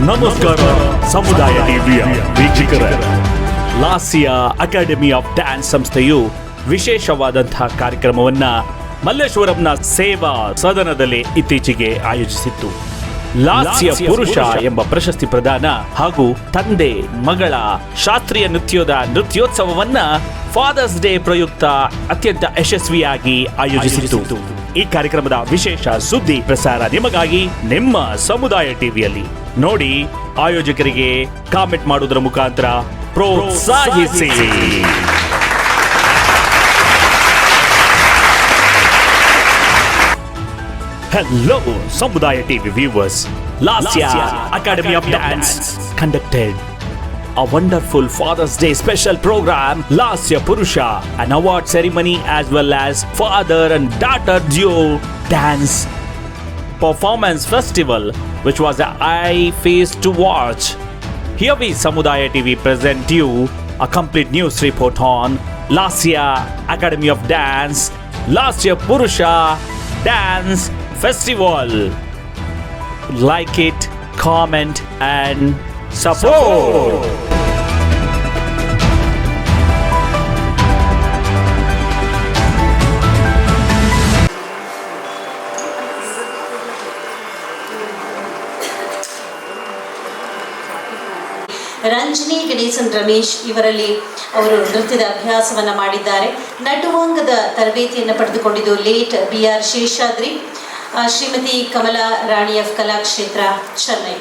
ನಮಸ್ಕಾರ ಸಮುದಾಯ ಟಿವಿಯ ವೀಕ್ಷಕರೇ. ಲಾಸ್ಯ ಅಕಾಡೆಮಿ ಆಫ್ ಡ್ಯಾನ್ಸ್ ಸಂಸ್ಥೆಯು ವಿಶೇಷವಾದಂತಹ ಕಾರ್ಯಕ್ರಮವನ್ನ ಮಲ್ಲೇಶ್ವರಂನ ಸೇವಾ ಸದನದಲ್ಲಿ ಇತ್ತೀಚೆಗೆ ಆಯೋಜಿಸಿತ್ತು. ಲಾಸ್ಯ ಪುರುಷ ಎಂಬ ಪ್ರಶಸ್ತಿ ಪ್ರದಾನ ಹಾಗೂ ತಂದೆ ಮಗಳ ಶಾಸ್ತ್ರೀಯ ನೃತ್ಯೋತ್ಸವವನ್ನ ಫಾದರ್ಸ್ ಡೇ ಪ್ರಯುಕ್ತ ಅತ್ಯಂತ ಯಶಸ್ವಿಯಾಗಿ ಆಯೋಜಿಸಿತ್ತು. ಈ ಕಾರ್ಯಕ್ರಮದ ವಿಶೇಷ ಸುದ್ದಿ ಪ್ರಸಾರ ನಿಮಗಾಗಿ ನಿಮ್ಮ ಸಮುದಾಯ ಟಿವಿಯಲ್ಲಿ ನೋಡಿ. ಆಯೋಜಕರಿಗೆ ಕಾಮೆಂಟ್ ಮಾಡುವುದರ ಮುಖಾಂತರ ಪ್ರೋತ್ಸಾಹಿಸಿ. Hello, Samudaya TV viewers. Lasya Academy of Dance conducted a wonderful Father's Day special program, Lasya Purusha, an award ceremony as well as father and daughter duo dance performance festival, which was an eye face to watch. Here we Samudaya TV present you a complete news report on Lasya Academy of Dance, Lasya Purusha Dance Festival. Like it, comment and support. Ranjani ಗಣೇಶನ್ ರಮೇಶ್ ಇವರಲ್ಲಿ ಅವರು ನೃತ್ಯದ ಅಭ್ಯಾಸವನ್ನು ಮಾಡಿದ್ದಾರೆ. ನಟುವಾಂಗದ ತರಬೇತಿಯನ್ನು ಪಡೆದುಕೊಂಡಿದ್ದು late BR Seshadri, Shrimati Kamala Rani F Kalakshetra Chennai.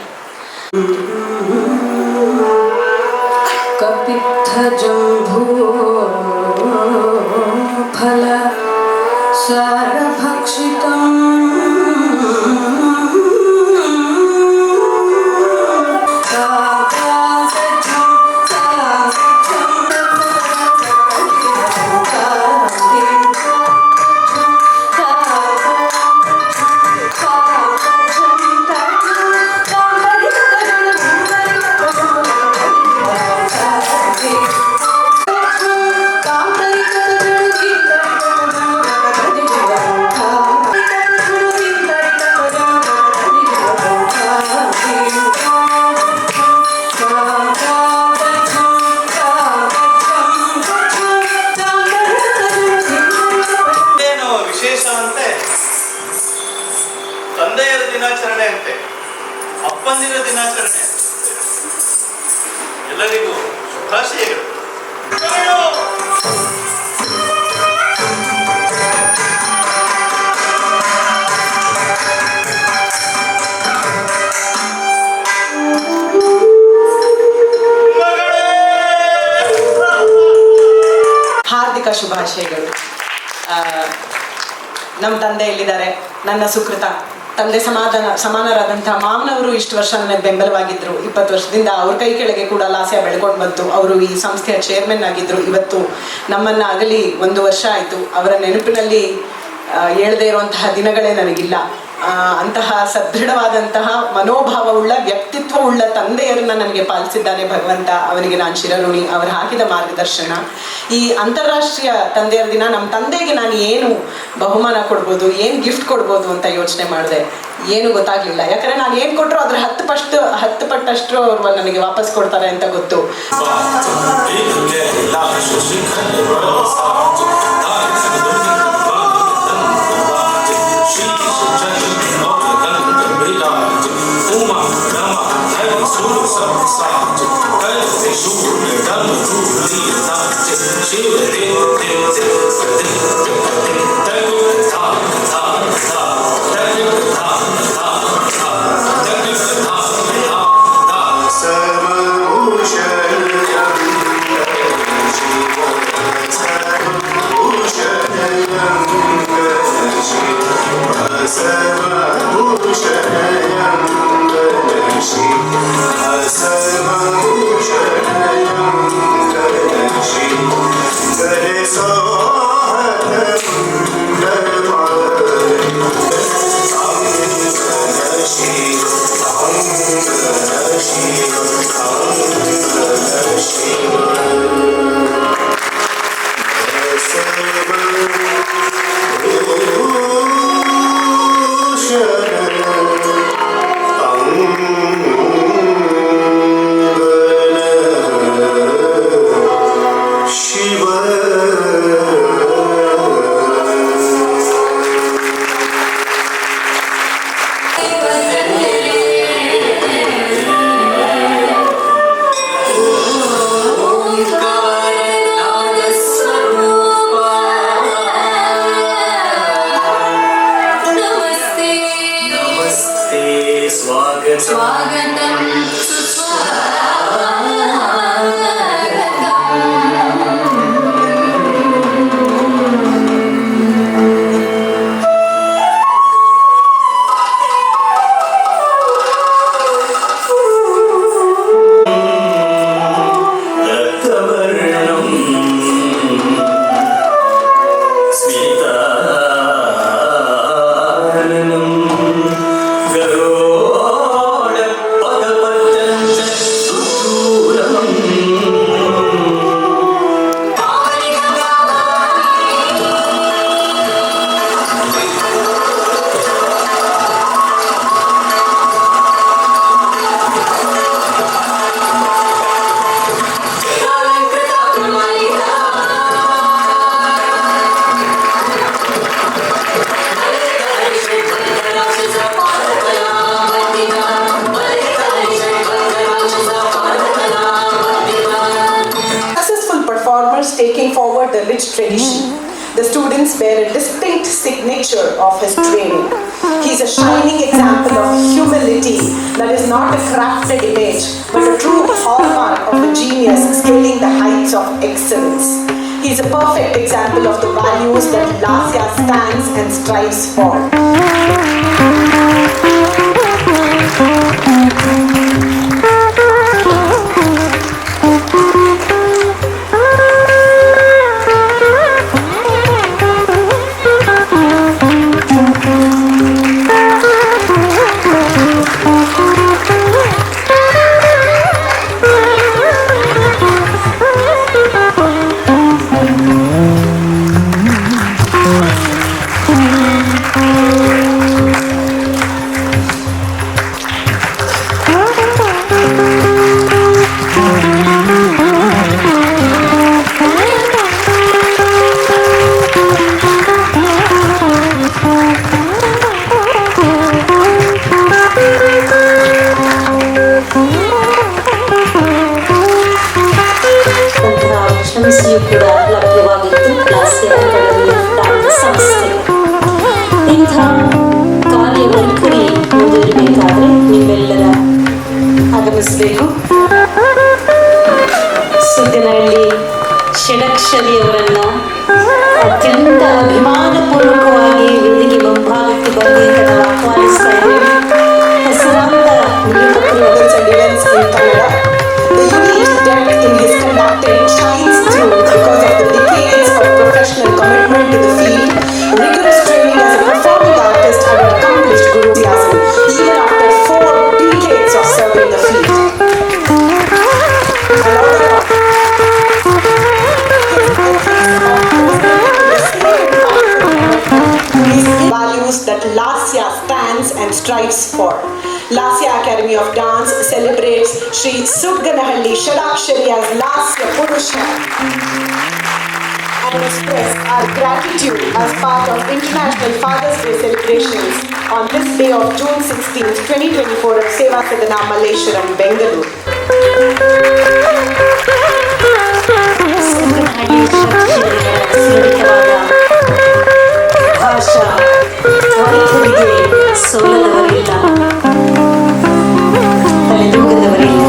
ಕಪಿತ್ಥ ಜಂಭೂ ಫಲ ಸಾರಭಕ್ಷಿತಂ ತಂದೆಯರ ದಿನಾಚರಣೆ ಅಂತೆ, ಅಪ್ಪಂದಿರ ದಿನಾಚರಣೆ. ಎಲ್ಲರಿಗೂ ಶುಭಾಶಯಗಳು. ಹಾರ್ದಿಕ ಶುಭಾಶಯಗಳು. ನಮ್ಮ ತಂದೆ ಎಲ್ಲಿದ್ದಾರೆ? ನನ್ನ ಸುಕೃತ ತಂದೆ ಸಮಾನರಾದಂತಹ ಮಾವನವರು ಇಷ್ಟು ವರ್ಷ ನನಗೆ ಬೆಂಬಲವಾಗಿದ್ದರು. 20 ವರ್ಷದಿಂದ ಅವ್ರ ಕೈ ಕೆಳಗೆ ಕೂಡ ಲಾಸ್ಯ ಬೆಳ್ಕೊಂಡು ಬಂತು. ಅವರು ಈ ಸಂಸ್ಥೆಯ ಚೇರ್ಮನ್ ಆಗಿದ್ದರು. ಇವತ್ತು ನಮ್ಮನ್ನು ಅಗಲಿ 1 ವರ್ಷ ಆಯಿತು. ಅವರ ನೆನಪಿನಲ್ಲಿ ಹೇಳದೇ ಇರುವಂತಹ ದಿನಗಳೇ ನನಗಿಲ್ಲ. ಅಂತಹ ಸದೃಢವಾದಂತಹ ಮನೋಭಾವವುಳ್ಳ ವ್ಯಕ್ತಿತ್ವವುಳ್ಳ ತಂದೆಯರನ್ನ ನನಗೆ ಪಾಲಿಸಿದ್ದಾನೆ ಭಗವಂತ. ಅವನಿಗೆ ನಾನು ಶಿರಋಣಿ. ಅವರು ಹಾಕಿದ ಮಾರ್ಗದರ್ಶನ. ಈ ಅಂತಾರಾಷ್ಟ್ರೀಯ ತಂದೆಯರ ದಿನ ನಮ್ಮ ತಂದೆಗೆ ನಾನು ಏನು ಬಹುಮಾನ ಕೊಡ್ಬೋದು, ಏನು ಗಿಫ್ಟ್ ಕೊಡ್ಬೋದು ಅಂತ ಯೋಚನೆ ಮಾಡಿದೆ. ಏನು ಗೊತ್ತಾಗ್ಲಿಲ್ಲ. ಯಾಕಂದ್ರೆ ನಾನು ಏನು ಕೊಟ್ಟರು ಅದ್ರ 10 ಪಟ್ಟಷ್ಟು ಅವ್ರು ನನಗೆ ವಾಪಸ್ ಕೊಡ್ತಾರೆ ಅಂತ ಗೊತ್ತು. ಸರ್ವಭೂಷಣ स्वागतं सुस्वागतम् Taking forward the rich tradition. The students bear a distinct signature of his training. He is a shining example of humility that is not a crafted image, but a true hallmark of a genius scaling the heights of excellence. He is a perfect example of the values that Lasya stands and strives for. ಪ್ರಶಂಸೆಯೂ ಕೂಡ ಲಭ್ಯವಾಗಿತ್ತು ಲಾಸ್ಯ ಅಕಾಡೆಮಿಯ dance ಸಂಸ್ಥೆ. ಇಂಥ ಕಾರ್ಯವೈಖರಿ ಮುಂದುವರಿಬೇಕಾದ್ರೆ ನೀವೆಲ್ಲರ ಆಗಮಿಸಬೇಕು. ಸುದ್ದಿನಹಳ್ಳಿ ಷಡಕ್ಷರಿಯವರನ್ನ ಅತ್ಯಂತ ಅಭಿಮಾನಪೂರ್ವಕವಾಗಿ ವೇದಿಕೆ ಮುಂಭಾಗಕ್ಕೆ ಬರಲಿ ಅಂತ ನಾವು ಆಹ್ವಾನಿಸ್ತಾ ಇದ್ದೇವೆ. ಹೆಸರಾಂತ ನಿರೂಪಕರು The unique depth in his conducting shines through because of the decades of professional commitment to the field, rigorous training as a performing artist and an accomplished guru enthusiasm, even after 4 decades of serving the field. These values that Lasya stands and strives for. Lasya Academy of Dance celebrates Sri Sugganahalli Shadakshari as Lasya Purusha and express our gratitude as part of International Father's Day celebrations on this day of June 16th, 2024 at Seva Sadhana Malleshwaram, Bengaluru. ಭಾಷಾ ವೈಖರಿಗೆ ಸೋಲದವರಿಲ್ಲ, ತಲೆದೂಗದವರಿಲ್ಲ.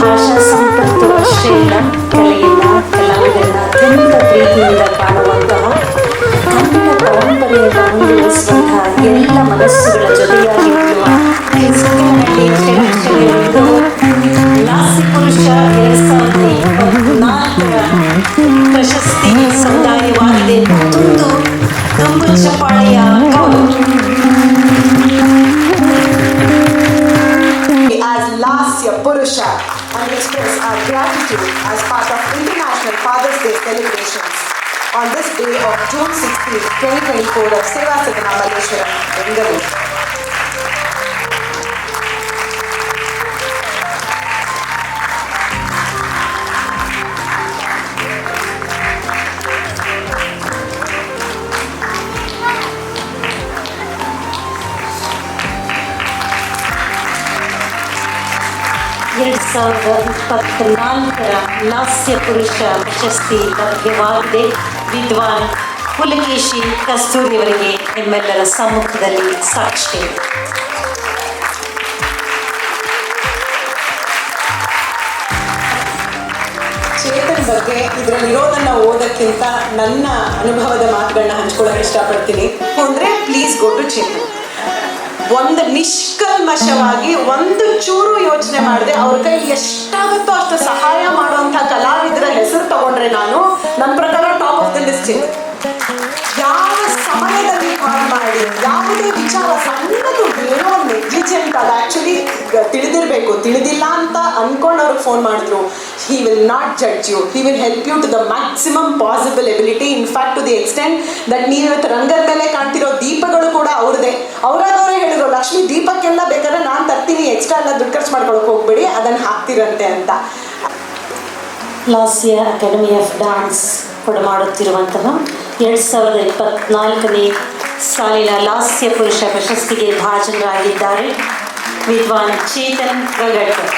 ಭಾಷಾ ಸಂಪತ್ತು ಅಷ್ಟೇ ಇಲ್ಲ, ಕಲೆಯನ್ನ ಕಲಾವಿದರನ್ನ ಅತ್ಯಂತ ಪ್ರೀತಿಯಿಂದ ಕಾಣುವಂತಹ ಕನ್ನಡ ಪರಂಪರೆಯನ್ನು ಮುಂದುವರಿಸುವಂತಹ ಎಲ್ಲ ಮನಸ್ಸುಗಳ ಜೊತೆಯಾಗಿ ನಿಲ್ಲುವ ಸುಗ್ಗನಹಳ್ಳಿ ಷಡಕ್ಷರಿಯವರದು ಲಾಸ್ಯ ಪುರುಷ 2024 ಪ್ರಶಸ್ತಿ ಸಮುದಾಯವಾಗಿದೆ. ತುಂಬ ಚಪ್ಪಾಳೆಯ as Lasya Purusha and express our gratitude as part of International Father's Day celebrations on this day of June 16, 2024 at Seva Sadhana Malleshwaram, Bengaluru. ಸಾವಿರದ 2024 ಲಾಸ್ಯ ಪುರುಷ ಪ್ರಶಸ್ತಿ ಲಭ್ಯವಾಗಿದೆ. ವಿದ್ವಾನ್ ಪುಲಕೇಶಿ ಕಸ್ತೂರಿಯವರಿಗೆ ನಿಮ್ಮೆಲ್ಲರ ಸಮ್ಮುಖದಲ್ಲಿ ಸಾಕ್ಷಿ. ಇದರಲ್ಲಿ ಇರೋದನ್ನು ಓದೋಕ್ಕಿಂತ ನನ್ನ ಅನುಭವದ ಮಾತುಗಳನ್ನ ಹಂಚ್ಕೊಳ್ಳೋಕೆ ಇಷ್ಟಪಡ್ತೀನಿ. ಅಂದರೆ ಪ್ಲೀಸ್ ಗೋ ಟು ಚೇತನ್. ಒಂದು ನಿಷ್ಕಲ್ಮಶವಾಗಿ ಒಂದು ಚೂರು ಯೋಚನೆ ಮಾಡಿದೆ ಅವ್ರ ಕೈಲಿ ಎಷ್ಟಾಗುತ್ತೋ ಅಷ್ಟು ಸಹಾಯ ಮಾಡುವಂಥ ಕಲಾವಿದರ ಹೆಸರು ತಗೊಂಡ್ರೆ ನಾನು ನನ್ನ ಪ್ರಕಾರ ಟಾಪ್ ಆಫ್ ದ ಲಿಸ್ಟ್ ಇದೆ. ಯಾವ ಸಮಯದಲ್ಲಿ ಕಾಲ್ ಮಾಡಿ ಯಾವುದೇ ವಿಚಾರ ಸಣ್ಣದು ಏನೋ ನೆಗ್ಲಿಜೆಂಟ್ ಅದು ಆ್ಯಕ್ಚುಲಿ ತಿಳಿದಿರಬೇಕು, ತಿಳಿದಿಲ್ಲ ಅಂತ ಅಂದ್ಕೊಂಡು ಅವ್ರಿಗೆ ಫೋನ್ ಮಾಡಿದ್ರು. He will not judge you, he will help you to the maximum possible ability. In fact to the extent that ನೀವು ಇವತ್ತು ರಂಗದ ಮೇಲೆ ಕಾಣ್ತಿರೋ ದೀಪಗಳು ಕೂಡ ಅವ್ರದ್ದೇ. ಅವರೇ ಹೇಳಿದ್ರು, ಲಕ್ಷ್ಮಿ ದೀಪಕ್ಕೆಲ್ಲ ಬೇಕಾದ್ರೆ ನಾನು ತರ್ತೀನಿ, ಎಕ್ಸ್ಟ್ರಾ ಎಲ್ಲ ದುಡ್ಡು ಖರ್ಚು ಮಾಡ್ಕೊಳಕ್ಕೆ ಹೋಗ್ಬೇಡಿ, ಅದನ್ನು ಹಾಕ್ತಿರಂತೆ ಅಂತ. ಲಾಸ್ಯ ಅಕಾಡೆಮಿ ಆಫ್ ಡ್ಯಾನ್ಸ್ ಕೊಡಮಾಡುತ್ತಿರುವಂತಹ 2024ನೇ ಸಾಲಿನ ಲಾಸ್ಯ ಪುರುಷ ಪ್ರಶಸ್ತಿಗೆ ಭಾಜನರಾಗಿದ್ದಾರೆ ವಿದ್ವಾನ್ ಚೇತನ್ ರಗಡ್ಕರ್.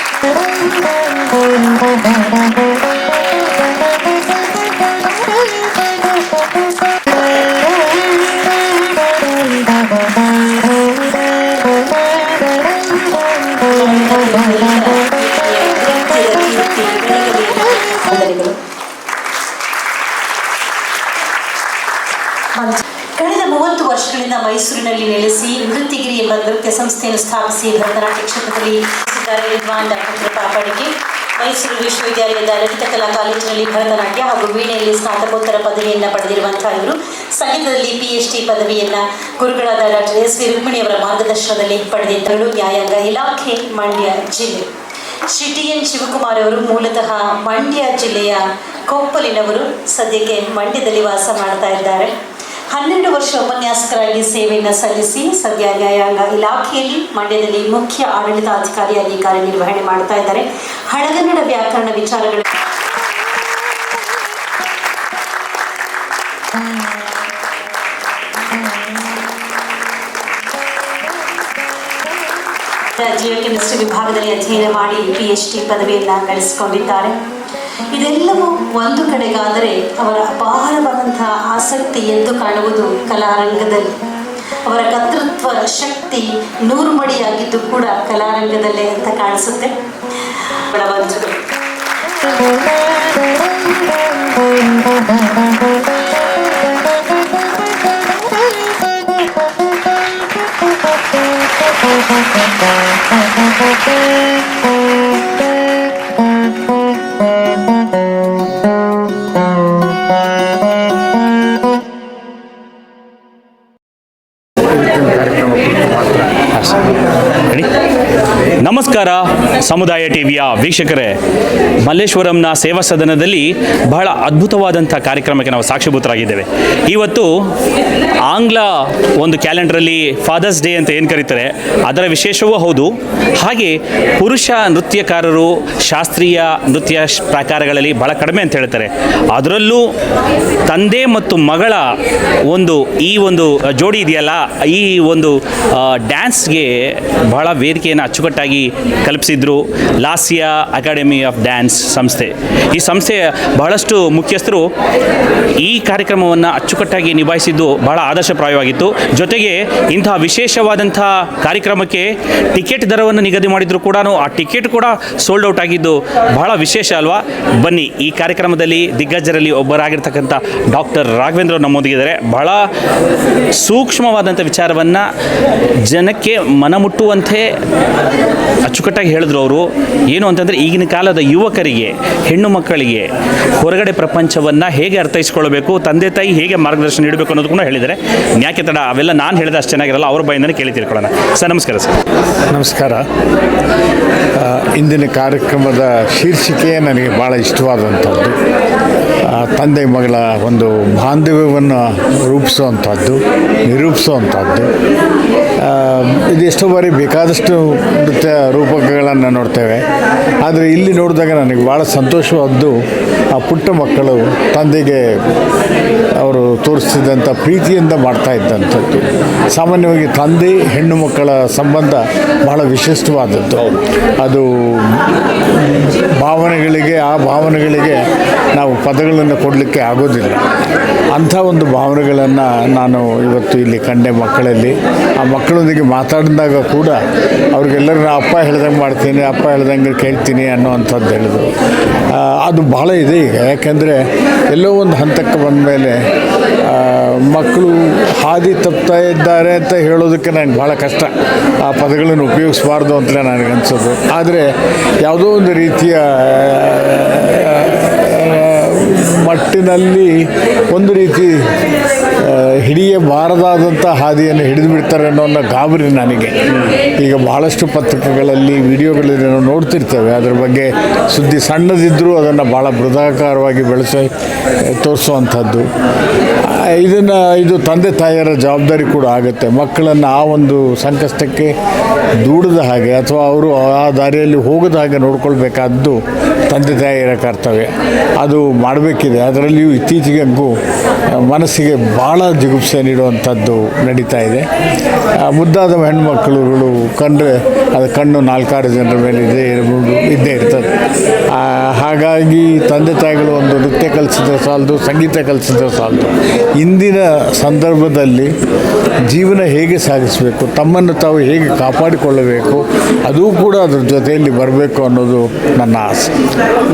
ಕಳೆದ 30 ವರ್ಷಗಳಿಂದ ಮೈಸೂರಿನಲ್ಲಿ ನೆಲೆಸಿ ನೃತ್ಯಗಿರಿ ಎಂಬ ನೃತ್ಯ ಸಂಸ್ಥೆಯನ್ನು ಸ್ಥಾಪಿಸಿ ಭರತನಾಟ್ಯ ಕ್ಷೇತ್ರದಲ್ಲಿ ವಿದ್ವಾನ್ ಡಾಕ್ಟರ್ ಕೃಪಾ ಪಡಿಕೆ ಮೈಸೂರು ವಿಶ್ವವಿದ್ಯಾಲಯದ ಲಲಿತ ಕಲಾ ಕಾಲೇಜಿನಲ್ಲಿ ಭರತನಾಟ್ಯ ಹಾಗೂ ವೀಣೆಯಲ್ಲಿ ಸ್ನಾತಕೋತ್ತರ ಪದವಿಯನ್ನು ಪಡೆದಿರುವಂತಹ ಇವರು ಸಂಗೀತದಲ್ಲಿ PhD ಪದವಿಯನ್ನು ಗುರುಗಳಾದ ಡಾಕ್ಟರ್ SV ರುಕ್ಮಿಣಿಯವರ ಮಾರ್ಗದರ್ಶನದಲ್ಲಿ ಪಡೆದಿದ್ದರು. ನ್ಯಾಯಾಂಗ ಇಲಾಖೆ, ಮಂಡ್ಯ ಜಿಲ್ಲೆ. ಶ್ರೀ TN ಶಿವಕುಮಾರ್ ಅವರು ಮೂಲತಃ ಮಂಡ್ಯ ಜಿಲ್ಲೆಯ ಕೊಪ್ಪಲಿನವರು, ಸದ್ಯಕ್ಕೆ ಮಂಡ್ಯದಲ್ಲಿ ವಾಸ ಮಾಡ್ತಾ ಇದ್ದಾರೆ. 12 ವರ್ಷ ಉಪನ್ಯಾಸಕರಾಗಿ ಸೇವೆಯನ್ನು ಸಲ್ಲಿಸಿ ಸದ್ಯ ನ್ಯಾಯಾಂಗ ಇಲಾಖೆಯಲ್ಲಿ ಮಂಡ್ಯದಲ್ಲಿ ಮುಖ್ಯ ಆಡಳಿತಾಧಿಕಾರಿಯಾಗಿ ಕಾರ್ಯನಿರ್ವಹಣೆ ಮಾಡ್ತಾ ಇದ್ದಾರೆ. ಹಳಗನ್ನಡ ವ್ಯಾಕರಣ ವಿಚಾರಗಳು ಜೀವಕೆಮಿಸ್ಟ್ರಿ ವಿಭಾಗದಲ್ಲಿ ಅಧ್ಯಯನ ಮಾಡಿ PhD ಪದವಿಯನ್ನು ಗಳಿಸಿಕೊಂಡಿದ್ದಾರೆ. ಇದೆಲ್ಲವೂ ಒಂದು ಕಡೆಗಾದರೆ ಅವರ ಅಪಾರವಾದಂತಹ ಆಸಕ್ತಿ ಎದ್ದು ಕಾಣುವುದು ಕಲಾರಂಗದಲ್ಲಿ. ಅವರ ಕರ್ತೃತ್ವ ಶಕ್ತಿ 100 ಮಡಿಯಾಗಿದ್ದು ಕೂಡ ಕಲಾರಂಗದಲ್ಲೇ ಅಂತ ಕಾಣಿಸುತ್ತೆ. ನಮಸ್ಕಾರ ಸಮುದಾಯ ಟಿವಿಯ ವೀಕ್ಷಕರೇ, ಮಲ್ಲೇಶ್ವರಂನ ಸೇವಾ ಸದನದಲ್ಲಿ ಬಹಳ ಅದ್ಭುತವಾದಂಥ ಕಾರ್ಯಕ್ರಮಕ್ಕೆ ನಾವು ಸಾಕ್ಷಿಭೂತರಾಗಿದ್ದೇವೆ. ಇವತ್ತು ಆಂಗ್ಲ ಒಂದು ಕ್ಯಾಲೆಂಡರಲ್ಲಿ ಫಾದರ್ಸ್ ಡೇ ಅಂತ ಏನು ಕರೀತಾರೆ, ಅದರ ವಿಶೇಷವೂ ಹೌದು. ಹಾಗೆ ಪುರುಷ ನೃತ್ಯಕಾರರು ಶಾಸ್ತ್ರೀಯ ನೃತ್ಯ ಪ್ರಕಾರಗಳಲ್ಲಿ ಬಹಳ ಕಡಿಮೆ ಅಂತ ಹೇಳ್ತಾರೆ. ಅದರಲ್ಲೂ ತಂದೆ ಮತ್ತು ಮಗಳ ಈ ಒಂದು ಜೋಡಿ ಇದೆಯಲ್ಲ, ಈ ಒಂದು ಡ್ಯಾನ್ಸ್ಗೆ ಬಹಳ ವೇದಿಕೆಯನ್ನು ಅಚ್ಚುಕಟ್ಟಾಗಿ ಕಲ್ಪಿಸಿದ್ರು ಲಾಸ್ಯ ಅಕಾಡೆಮಿ ಆಫ್ ಡ್ಯಾನ್ಸ್ ಸಂಸ್ಥೆ. ಈ ಸಂಸ್ಥೆಯ ಬಹಳಷ್ಟು ಮುಖ್ಯಸ್ಥರು ಈ ಕಾರ್ಯಕ್ರಮವನ್ನು ಅಚ್ಚುಕಟ್ಟಾಗಿ ನಿಭಾಯಿಸಿದ್ದು ಬಹಳ ಆದರ್ಶಪ್ರಾಯವಾಗಿತ್ತು. ಜೊತೆಗೆ ಇಂತಹ ವಿಶೇಷವಾದಂಥ ಕಾರ್ಯಕ್ರಮಕ್ಕೆ ಟಿಕೆಟ್ ದರವನ್ನು ನಿಗದಿ ಮಾಡಿದ್ರು ಕೂಡ ಆ ಟಿಕೆಟ್ ಕೂಡ ಸೋಲ್ಡ್ ಔಟ್ ಆಗಿದ್ದು ಬಹಳ ವಿಶೇಷ ಅಲ್ವಾ? ಬನ್ನಿ, ಈ ಕಾರ್ಯಕ್ರಮದಲ್ಲಿ ದಿಗ್ಗಜರಲ್ಲಿ ಒಬ್ಬರಾಗಿರ್ತಕ್ಕಂಥ ಡಾಕ್ಟರ್ ರಾಘವೇಂದ್ರ ನಮ್ಮೊಂದಿಗಿದ್ದಾರೆ. ಬಹಳ ಸೂಕ್ಷ್ಮವಾದಂಥ ವಿಚಾರವನ್ನು ಜನಕ್ಕೆ ಮನಮುಟ್ಟುವಂತೆ ಅಚ್ಚುಕಟ್ಟಾಗಿ ಹೇಳಿದ್ರು ಅವರು. ಏನು ಅಂತಂದರೆ ಈಗಿನ ಕಾಲದ ಯುವಕರಿಗೆ, ಹೆಣ್ಣು ಮಕ್ಕಳಿಗೆ ಹೊರಗಡೆ ಪ್ರಪಂಚವನ್ನು ಹೇಗೆ ಅರ್ಥೈಸ್ಕೊಳ್ಬೇಕು, ತಂದೆ ತಾಯಿ ಹೇಗೆ ಮಾರ್ಗದರ್ಶನ ನೀಡಬೇಕು ಅನ್ನೋದು ಕೂಡ ಹೇಳಿದ್ದಾರೆ. ಯಾಕೆ ತಡ, ಅವೆಲ್ಲ ನಾನು ಹೇಳಿದ ಅಷ್ಟು ಚೆನ್ನಾಗಿರಲ್ಲ, ಅವ್ರ ಬಾಯಿಂದನೇ ಕೇಳಿ ತಿಳ್ಕೊಳ್ಳೋಣ. ಸರ್ ನಮಸ್ಕಾರ. ಸರ್ ನಮಸ್ಕಾರ. ಇಂದಿನ ಕಾರ್ಯಕ್ರಮದ ಶೀರ್ಷಿಕೆ ನನಗೆ ಭಾಳ ಇಷ್ಟವಾದಂಥದ್ದು. ತಂದೆ ಮಗಳ ಒಂದು ಬಾಂಧವ್ಯವನ್ನು ರೂಪಿಸುವಂಥದ್ದು, ನಿರೂಪಿಸುವಂಥದ್ದು. ಇದು ಎಷ್ಟೋ ಬಾರಿ ಬೇಕಾದಷ್ಟು ನೃತ್ಯ ರೂಪಕಗಳನ್ನು ನೋಡ್ತೇವೆ. ಆದರೆ ಇಲ್ಲಿ ನೋಡಿದಾಗ ನನಗೆ ಭಾಳ ಸಂತೋಷವಾದ್ದು ಆ ಪುಟ್ಟ ಮಕ್ಕಳು ತಂದೆಗೆ ಅವರು ತೋರಿಸ್ತಿದ್ದಂಥ ಪ್ರೀತಿಯಿಂದ ಮಾಡ್ತಾ ಇದ್ದಂಥದ್ದು. ಸಾಮಾನ್ಯವಾಗಿ ತಂದೆ ಹೆಣ್ಣು ಮಕ್ಕಳ ಸಂಬಂಧ ಬಹಳ ವಿಶಿಷ್ಟವಾದದ್ದು. ಅದು ಆ ಭಾವನೆಗಳಿಗೆ ನಾವು ಪದಗಳನ್ನು ಕೊಡಲಿಕ್ಕೆ ಆಗೋದಿಲ್ಲ. ಅಂಥ ಒಂದು ಭಾವನೆಗಳನ್ನು ನಾನು ಇವತ್ತು ಇಲ್ಲಿ ಕಂಡೆ ಮಕ್ಕಳಲ್ಲಿ. ಆ ಮಕ್ಕಳೊಂದಿಗೆ ಮಾತಾಡಿದಾಗ ಕೂಡ ಅವ್ರಿಗೆಲ್ಲರೂ ನಾನು ಅಪ್ಪ ಹೇಳ್ದಂಗೆ ಮಾಡ್ತೀನಿ, ಅಪ್ಪ ಹೇಳ್ದಂಗೆ ಕೇಳ್ತೀನಿ ಅನ್ನೋವಂಥದ್ದು ಹೇಳಿದ್ರು. ಅದು ಭಾಳ ಇದೆ ಈಗ. ಯಾಕೆಂದರೆ ಎಲ್ಲೋ ಒಂದು ಹಂತಕ್ಕೆ ಬಂದ ಮೇಲೆ ಮಕ್ಕಳು ಹಾದಿ ತಪ್ತಾ ಇದ್ದಾರೆ ಅಂತ ಹೇಳೋದಕ್ಕೆ ನನಗೆ ಭಾಳ ಕಷ್ಟ. ಆ ಪದಗಳನ್ನು ಉಪಯೋಗಿಸಬಾರ್ದು ಅಂತಲೇ ನನಗನ್ಸೋದು. ಆದರೆ ಯಾವುದೋ ಒಂದು ರೀತಿಯ ಮಟ್ಟಿನಲ್ಲಿ ಒಂದು ರೀತಿ ಹಿಡಿಯಬಾರದಾದಂಥ ಹಾದಿಯನ್ನು ಹಿಡಿದು ಬಿಡ್ತಾರೆ ಅನ್ನೋ ಗಾಬರಿ ನನಗೆ. ಈಗ ಭಾಳಷ್ಟು ಪತ್ರಿಕೆಗಳಲ್ಲಿ ವಿಡಿಯೋಗಳಲ್ಲಿ ನಾವು ನೋಡ್ತಿರ್ತೇವೆ. ಅದ್ರ ಬಗ್ಗೆ ಸುದ್ದಿ ಸಣ್ಣದಿದ್ದರೂ ಅದನ್ನು ಭಾಳ ಬೃಹದಾಕಾರವಾಗಿ ಬೆಳೆಸಿ ತೋರಿಸುವಂಥದ್ದು. ಇದು ತಂದೆ ತಾಯಿಯರ ಜವಾಬ್ದಾರಿ ಕೂಡ ಆಗುತ್ತೆ. ಮಕ್ಕಳನ್ನು ಆ ಒಂದು ಸಂಕಷ್ಟಕ್ಕೆ ದೂಡದ ಹಾಗೆ ಅಥವಾ ಅವರು ಆ ದಾರಿಯಲ್ಲಿ ಹೋಗದ ಹಾಗೆ ನೋಡ್ಕೊಳ್ಬೇಕಾದ್ದು ತಂದೆ ತಾಯಿಯರ ಕರ್ತವ್ಯ. ಅದು ಮಾಡಬೇಕಿದೆ. ಅದರಲ್ಲಿಯೂ ಇತ್ತೀಚೆಗೂ ಮನಸ್ಸಿಗೆ ಭಾಳ ಜಿಗುಪ್ಸೆ ನೀಡುವಂಥದ್ದು ನಡೀತಾ ಇದೆ. ಮುದ್ದಾದ ಹೆಣ್ಣುಮಕ್ಕಳುಗಳು ಕಂಡ್ರೆ ಅದು ಕಣ್ಣು 4-6 ಜನರ ಮೇಲೆ ಇದ್ದೇ ಇರ್ತದೆ. ಹಾಗಾಗಿ ತಂದೆ ತಾಯಿಗಳು ಒಂದು ನೃತ್ಯ ಕಲಿಸಿದ್ರೆ ಸಾಲದು, ಸಂಗೀತ ಕಲಿಸಿದ್ರೆ ಸಾಲದು. ಇಂದಿನ ಸಂದರ್ಭದಲ್ಲಿ ಜೀವನ ಹೇಗೆ ಸಾಗಿಸಬೇಕು, ತಮ್ಮನ್ನು ತಾವು ಹೇಗೆ ಕಾಪಾಡಿಕೊಳ್ಳಬೇಕು, ಅದೂ ಕೂಡ ಅದ್ರ ಜೊತೆಯಲ್ಲಿ ಬರಬೇಕು ಅನ್ನೋದು ನನ್ನ ಆಸೆ.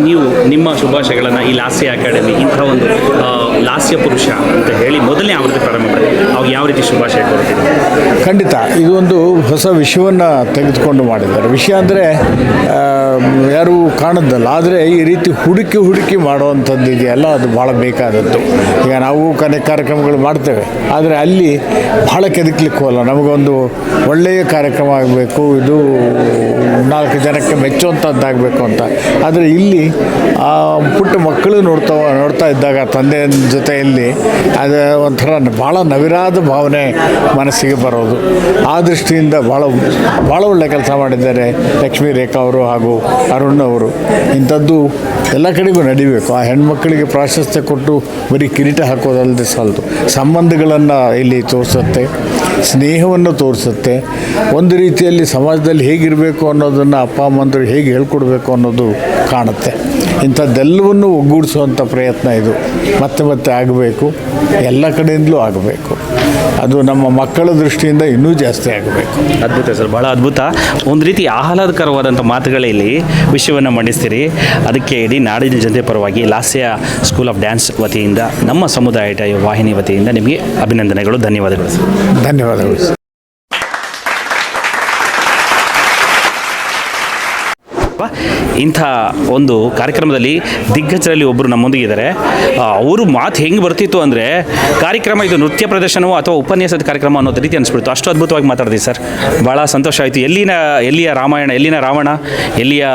ನೀವು ನಿಮ್ಮ ಶುಭಾಶಯಗಳನ್ನು ಈ ಲಾಸ್ಯ ಅಕಾಡೆಮಿ ಇಂಥ ಒಂದು ಲಾಸ್ಯ ಪುರುಷ ಅಂತ ಹೇಳಿ ಮೊದಲನೇ ಆವೃತ್ತಿ ಪ್ರಾರಂಭ ಮಾಡಿ ಅವಾಗ ಯಾವ ರೀತಿ ಶುಭಾಶಯ ಕೊಡ್ತೀವಿ? ಖಂಡಿತ ಇದು ಒಂದು ಹೊಸ ವಿಷಯವನ್ನು ತೆಗೆದುಕೊಂಡು ಮಾಡಿದ್ದಾರೆ. ವಿಷಯ ಅಂದರೆ ಯಾರೂ ಕಾಣೋದಲ್ಲ, ಆದರೆ ಈ ರೀತಿ ಹುಡುಕಿ ಮಾಡುವಂಥದ್ದು ಇದೆಯಲ್ಲ, ಅದು ಭಾಳ ಬೇಕಾದದ್ದು. ಈಗ ನಾವು ಕಾರ್ಯಕ್ರಮಗಳು ಮಾಡ್ತೇವೆ, ಆದರೆ ಅಲ್ಲಿ ಭಾಳ ಕೆದಕ್ಲಿಕ್ಕಲ್ಲ. ನಮಗೊಂದು ಒಳ್ಳೆಯ ಕಾರ್ಯಕ್ರಮ ಆಗಬೇಕು, ಇದು 4 ಜನಕ್ಕೆ ಮೆಚ್ಚುವಂಥದ್ದಾಗಬೇಕು ಅಂತ. ಆದರೆ ಇಲ್ಲಿ ಪುಟ್ಟ ಮಕ್ಕಳು ನೋಡ್ತಾ ಇದ್ದಾಗ ತಂದೆಯ ಜೊತೆಯಲ್ಲಿ ಅದು ಒಂಥರ ಭಾಳ ನವಿರಾದ ಭಾವನೆ ಮನಸ್ಸಿಗೆ ಬರೋದು. ಆ ದೃಷ್ಟಿಯಿಂದ ಭಾಳ ಒಳ್ಳೆಯ ಕೆಲಸ ಮಾಡಿದ್ದಾರೆ ಲಕ್ಷ್ಮೀ ರೇಖಾ ಅವರು ಹಾಗೂ ಅರುಣ್ ಅವರು. ಇಂಥದ್ದು ಎಲ್ಲ ಕಡೆಗೂ ನಡಿಬೇಕು. ಆ ಹೆಣ್ಮಕ್ಕಳಿಗೆ ಪ್ರಾಶಸ್ತ್ಯ ಕೊಟ್ಟು ಬರೀ ಕಿರೀಟ ಹಾಕೋದಲ್ಲದೆ ಸಾಲದು, ಸಂಬಂಧಗಳನ್ನು ಇಲ್ಲಿ ತೋರಿಸುತ್ತೆ, ಸ್ನೇಹವನ್ನು ತೋರಿಸುತ್ತೆ. ಒಂದು ರೀತಿಯಲ್ಲಿ ಸಮಾಜದಲ್ಲಿ ಹೇಗಿರಬೇಕು ಅನ್ನೋದನ್ನು ಅಪ್ಪ ಅಮ್ಮಂದರು ಹೇಗೆ ಹೇಳ್ಕೊಡ್ಬೇಕು ಅನ್ನೋದು ಕಾಣುತ್ತೆ. ಇಂಥದ್ದೆಲ್ಲವನ್ನು ಒಗ್ಗೂಡಿಸುವಂಥ ಪ್ರಯತ್ನ ಇದು ಮತ್ತೆ ಆಗಬೇಕು, ಎಲ್ಲ ಕಡೆಯಿಂದಲೂ ಆಗಬೇಕು. ಅದು ನಮ್ಮ ಮಕ್ಕಳ ದೃಷ್ಟಿಯಿಂದ ಇನ್ನೂ ಜಾಸ್ತಿ ಆಗಬೇಕು. ಅದ್ಭುತ ಸರ್, ಭಾಳ ಅದ್ಭುತ. ಒಂದು ರೀತಿ ಆಹ್ಲಾದಕರವಾದಂಥ ಮಾತುಗಳಲ್ಲಿ ವಿಷಯವನ್ನು ಮಂಡಿಸ್ತೀರಿ. ಅದಕ್ಕೆ ಇಡೀ ನಾಡಿನ ಜನತೆ ಪರವಾಗಿ ಲಾಸ್ಯ ಸ್ಕೂಲ್ ಆಫ್ ಡ್ಯಾನ್ಸ್ ವತಿಯಿಂದ, ನಮ್ಮ ಸಮುದಾಯ ವಾಹಿನಿ ವತಿಯಿಂದ ನಿಮಗೆ ಅಭಿನಂದನೆಗಳು, ಧನ್ಯವಾದಗಳು ಸರ್. ಧನ್ಯವಾದಗಳು. ಇಂಥ ಒಂದು ಕಾರ್ಯಕ್ರಮದಲ್ಲಿ ದಿಗ್ಗಜರಲ್ಲಿ ಒಬ್ಬರು ನಮ್ಮೊಂದಿಗಿದ್ದಾರೆ. ಅವರು ಮಾತು ಹೆಂಗೆ ಬರ್ತಿತ್ತು ಅಂದರೆ, ಕಾರ್ಯಕ್ರಮ ಇದು ನೃತ್ಯ ಪ್ರದರ್ಶನವೋ ಅಥವಾ ಉಪನ್ಯಾಸದ ಕಾರ್ಯಕ್ರಮ ಅನ್ನೋದು ರೀತಿ ಅನಿಸ್ಬಿಡ್ತು. ಅಷ್ಟು ಅದ್ಭುತವಾಗಿ ಮಾತಾಡ್ತೀವಿ ಸರ್, ಭಾಳ ಸಂತೋಷ ಆಯಿತು. ಎಲ್ಲಿಯ ರಾಮಾಯಣ, ಎಲ್ಲಿನ ರಾವಣ, ಎಲ್ಲಿಯ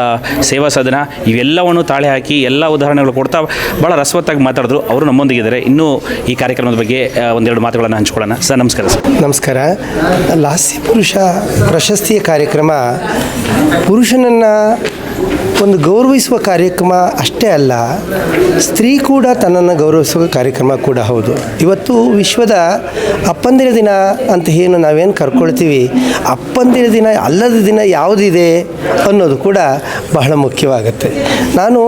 ಸೇವಾ ಸದನ, ಇವೆಲ್ಲವನ್ನು ತಾಳೆ ಹಾಕಿ ಎಲ್ಲ ಉದಾಹರಣೆಗಳು ಕೊಡ್ತಾ ಭಾಳ ರಸವತ್ತಾಗಿ ಮಾತಾಡಿದ್ರು. ಅವರು ನಮ್ಮೊಂದಿಗಿದ್ದಾರೆ. ಇನ್ನೂ ಈ ಕಾರ್ಯಕ್ರಮದ ಬಗ್ಗೆ ಒಂದೆರಡು ಮಾತುಗಳನ್ನು ಹಂಚ್ಕೊಳ್ಳೋಣ. ಸರ್ ನಮಸ್ಕಾರ. ಸರ್ ನಮಸ್ಕಾರ. ಲಾಸ್ಯ ಪುರುಷ ಪ್ರಶಸ್ತಿಯ ಕಾರ್ಯಕ್ರಮ ಪುರುಷನನ್ನು ಒಂದು ಗೌರವಿಸುವ ಕಾರ್ಯಕ್ರಮ ಅಷ್ಟೇ ಅಲ್ಲ, ಸ್ತ್ರೀ ಕೂಡ ತನ್ನನ್ನು ಗೌರವಿಸುವ ಕಾರ್ಯಕ್ರಮ ಕೂಡ ಹೌದು. ಇವತ್ತು ವಿಶ್ವದ ಅಪ್ಪಂದಿರ ದಿನ ಅಂತ ಏನು ನಾವೇನು ಕರ್ಕೊಳ್ತೀವಿ, ಅಪ್ಪಂದಿರ ದಿನ ಅಲ್ಲದ ದಿನ ಯಾವುದಿದೆ ಅನ್ನೋದು ಕೂಡ ಬಹಳ ಮುಖ್ಯವಾಗುತ್ತೆ. ನಾನು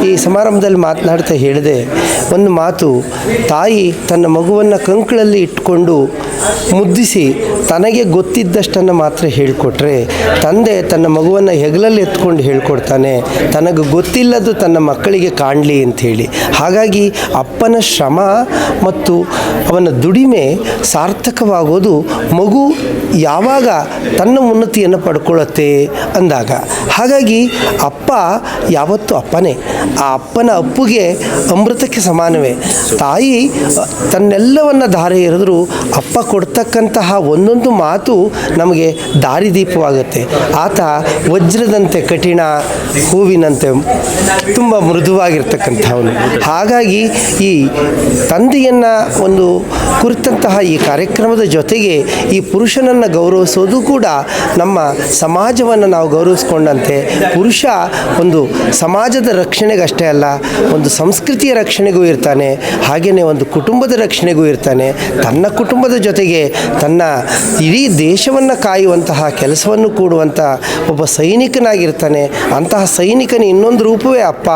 ಈ ಸಮಾರಂಭದಲ್ಲಿ ಮಾತನಾಡ್ತಾ ಹೇಳಿದೆ ಒಂದು ಮಾತು, ತಾಯಿ ತನ್ನ ಮಗುವನ್ನು ಕಂಕಳಲ್ಲಿ ಇಟ್ಕೊಂಡು ಮುದ್ದಿಸಿ ತನಗೆ ಗೊತ್ತಿದ್ದಷ್ಟನ್ನು ಮಾತ್ರ ಹೇಳಿಕೊಟ್ರೆ, ತಂದೆ ತನ್ನ ಮಗುವನ್ನು ಹೆಗಲಲ್ಲಿ ಎತ್ಕೊಂಡು ಹೇಳ್ಕೊಡ್ತಾನೆ ತನಗೆ ಗೊತ್ತಿಲ್ಲದು ತನ್ನ ಮಕ್ಕಳಿಗೆ ಕಾಣಲಿ ಅಂಥೇಳಿ. ಹಾಗಾಗಿ ಅಪ್ಪನ ಶ್ರಮ ಮತ್ತು ಅವನ ದುಡಿಮೆ ಸಾರ್ಥಕವಾಗೋದು ಮಗು ಯಾವಾಗ ತನ್ನ ಉನ್ನತಿಯನ್ನು ಪಡ್ಕೊಳ್ಳುತ್ತೆ ಅಂದಾಗ. ಹಾಗಾಗಿ ಅಪ್ಪ ಯಾವತ್ತೂ ಅಪ್ಪನೇ. ಆ ಅಪ್ಪನ ಅಪ್ಪುಗೆ ಅಮೃತಕ್ಕೆ ಸಮಾನವೇ. ತಾಯಿ ತನ್ನೆಲ್ಲವನ್ನು ಧಾರೆ ಎರೆದರೂ ಅಪ್ಪ ಕೊಡ್ತಕ್ಕಂತಹ ಒಂದೊಂದು ಮಾತು ನಮಗೆ ದಾರಿದೀಪವಾಗುತ್ತೆ. ಆತ ವಜ್ರದಂತೆ ಕಠಿಣ, ಹೂವಿನಂತೆ ತುಂಬ ಮೃದುವಾಗಿರ್ತಕ್ಕಂಥವನು. ಹಾಗಾಗಿ ಈ ತಂದೆಯನ್ನು ಒಂದು ಕುರಿತಂತಹ ಈ ಕಾರ್ಯಕ್ರಮದ ಜೊತೆಗೆ ಈ ಪುರುಷನನ್ನು ಗೌರವಿಸೋದು ಕೂಡ ನಮ್ಮ ಸಮಾಜವನ್ನು ನಾವು ಗೌರವಿಸ್ಕೊಂಡಂತೆ, ಪುರುಷ ಪುರುಷ ಒಂದು ಸಮಾಜದ ರಕ್ಷಣೆಗಷ್ಟೇ ಅಲ್ಲ, ಒಂದು ಸಂಸ್ಕೃತಿಯ ರಕ್ಷಣೆಗೂ ಇರ್ತಾನೆ, ಹಾಗೆಯೇ ಒಂದು ಕುಟುಂಬದ ರಕ್ಷಣೆಗೂ ಇರ್ತಾನೆ. ತನ್ನ ಕುಟುಂಬದ ಜೊತೆಗೆ ತನ್ನ ಇಡೀ ದೇಶವನ್ನು ಕಾಯುವಂತಹ ಕೆಲಸವನ್ನು ಕೂಡುವಂಥ ಒಬ್ಬ ಸೈನಿಕನಾಗಿರ್ತಾನೆ. ಅಂತಹ ಸೈನಿಕನ ಇನ್ನೊಂದು ರೂಪವೇ ಅಪ್ಪ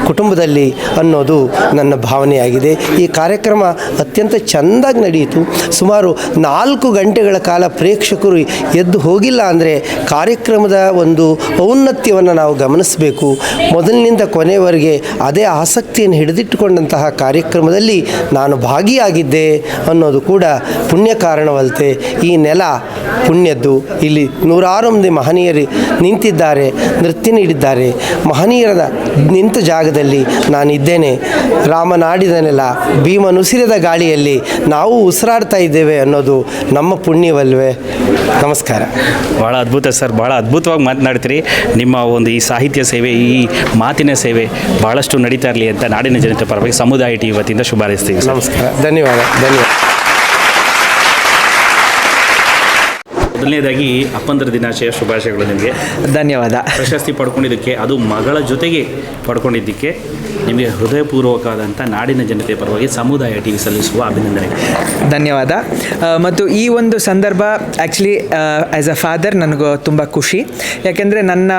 ಕುಟುಂಬದಲ್ಲಿ ಅನ್ನೋದು ನನ್ನ ಭಾವನೆಯಾಗಿದೆ. ಈ ಕಾರ್ಯಕ್ರಮ ಅತ್ಯಂತ ಚೆಂದಾಗಿ ನಡೆಯಿತು. ಸುಮಾರು 4 ಗಂಟೆಗಳ ಕಾಲ ಪ್ರೇಕ್ಷಕರು ಎದ್ದು ಹೋಗಿಲ್ಲ ಅಂದರೆ ಕಾರ್ಯಕ್ರಮದ ಒಂದು ಔನ್ನತ್ಯವನ್ನು ನಾವು ಗಮನಿಸಬೇಕು. ಮೊದಲಿನಿಂದ ಕೊನೆಯವರೆಗೆ ಅದೇ ಆಸಕ್ತಿಯನ್ನು ಹಿಡಿದಿಟ್ಟುಕೊಂಡಂತಹ ಕಾರ್ಯಕ್ರಮದಲ್ಲಿ ನಾನು ಭಾಗಿಯಾಗಿದ್ದೆ ಅನ್ನೋದು ಕೂಡ ಪುಣ್ಯ ಕಾರಣವಲ್ಲದೆ. ಈ ನೆಲ ಪುಣ್ಯದ್ದು. ಇಲ್ಲಿ 106 ಮಂದಿ ಮಹನೀಯರು ನಿಂತಿದ್ದಾರೆ, ನೃತ್ಯ ನೀಡಿದ್ದಾರೆ. ಮಹನೀಯರ ನಿಂತ ಜಾಗದಲ್ಲಿ ನಾನಿದ್ದೇನೆ. ರಾಮನಾಡಿದ ನೆಲ, ಭೀಮನುಸಿರಿದ ಗಾಳಿಯಲ್ಲಿ ನಾವು ಉಸಿರಾಡ್ತಾ ಇದ್ದೇವೆ ಅನ್ನೋದು ನಮ್ಮ ಪುಣ್ಯವಲ್ವೇ? ನಮಸ್ಕಾರ. ಭಾಳ ಅದ್ಭುತ ಸರ್, ಭಾಳ ಅದ್ಭುತವಾಗಿ ಮಾತನಾಡ್ತೀರಿ. ನಿಮ್ಮ ಒಂದು ಈ ಸಾಹಿತ್ಯ ಸೇವೆ, ಈ ಮಾತಿನ ಸೇವೆ ಭಾಳಷ್ಟು ನಡೀತಾ ಇರಲಿ ಅಂತ ನಾಡಿನ ಜನತೆ ಪರವಾಗಿ ಸಮುದಾಯ ಟಿ ವತಿಯಿಂದ ಶುಭ ಹಾರೈಸ್ತೀವಿ. ನಮಸ್ಕಾರ, ಧನ್ಯವಾದ. ಮೊದಲನೇದಾಗಿ ಅಪ್ಪಂದರ ದಿನಾಚರಣೆಯ ಶುಭಾಶಯಗಳು ನಿಮಗೆ. ಧನ್ಯವಾದ. ಪ್ರಶಸ್ತಿ ಪಡ್ಕೊಂಡಿದ್ದಕ್ಕೆ, ಅದು ಮಗಳ ಜೊತೆಗೆ ಪಡ್ಕೊಂಡಿದ್ದಕ್ಕೆ ನಿಮಗೆ ಹೃದಯಪೂರ್ವಕವಾದಂಥ ನಾಡಿನ ಜನತೆ ಪರವಾಗಿ ಸಮುದಾಯ ಟಿ ವಿ ಸಲ್ಲಿಸುವ ಅಭಿನಂದನೆ. ಧನ್ಯವಾದ. ಮತ್ತು ಈ ಒಂದು ಸಂದರ್ಭ ಆ್ಯಕ್ಚುಲಿ ಆ್ಯಸ್ ಅ ಫಾದರ್ ನನಗೂ ತುಂಬ ಖುಷಿ. ಯಾಕೆಂದರೆ ನನ್ನ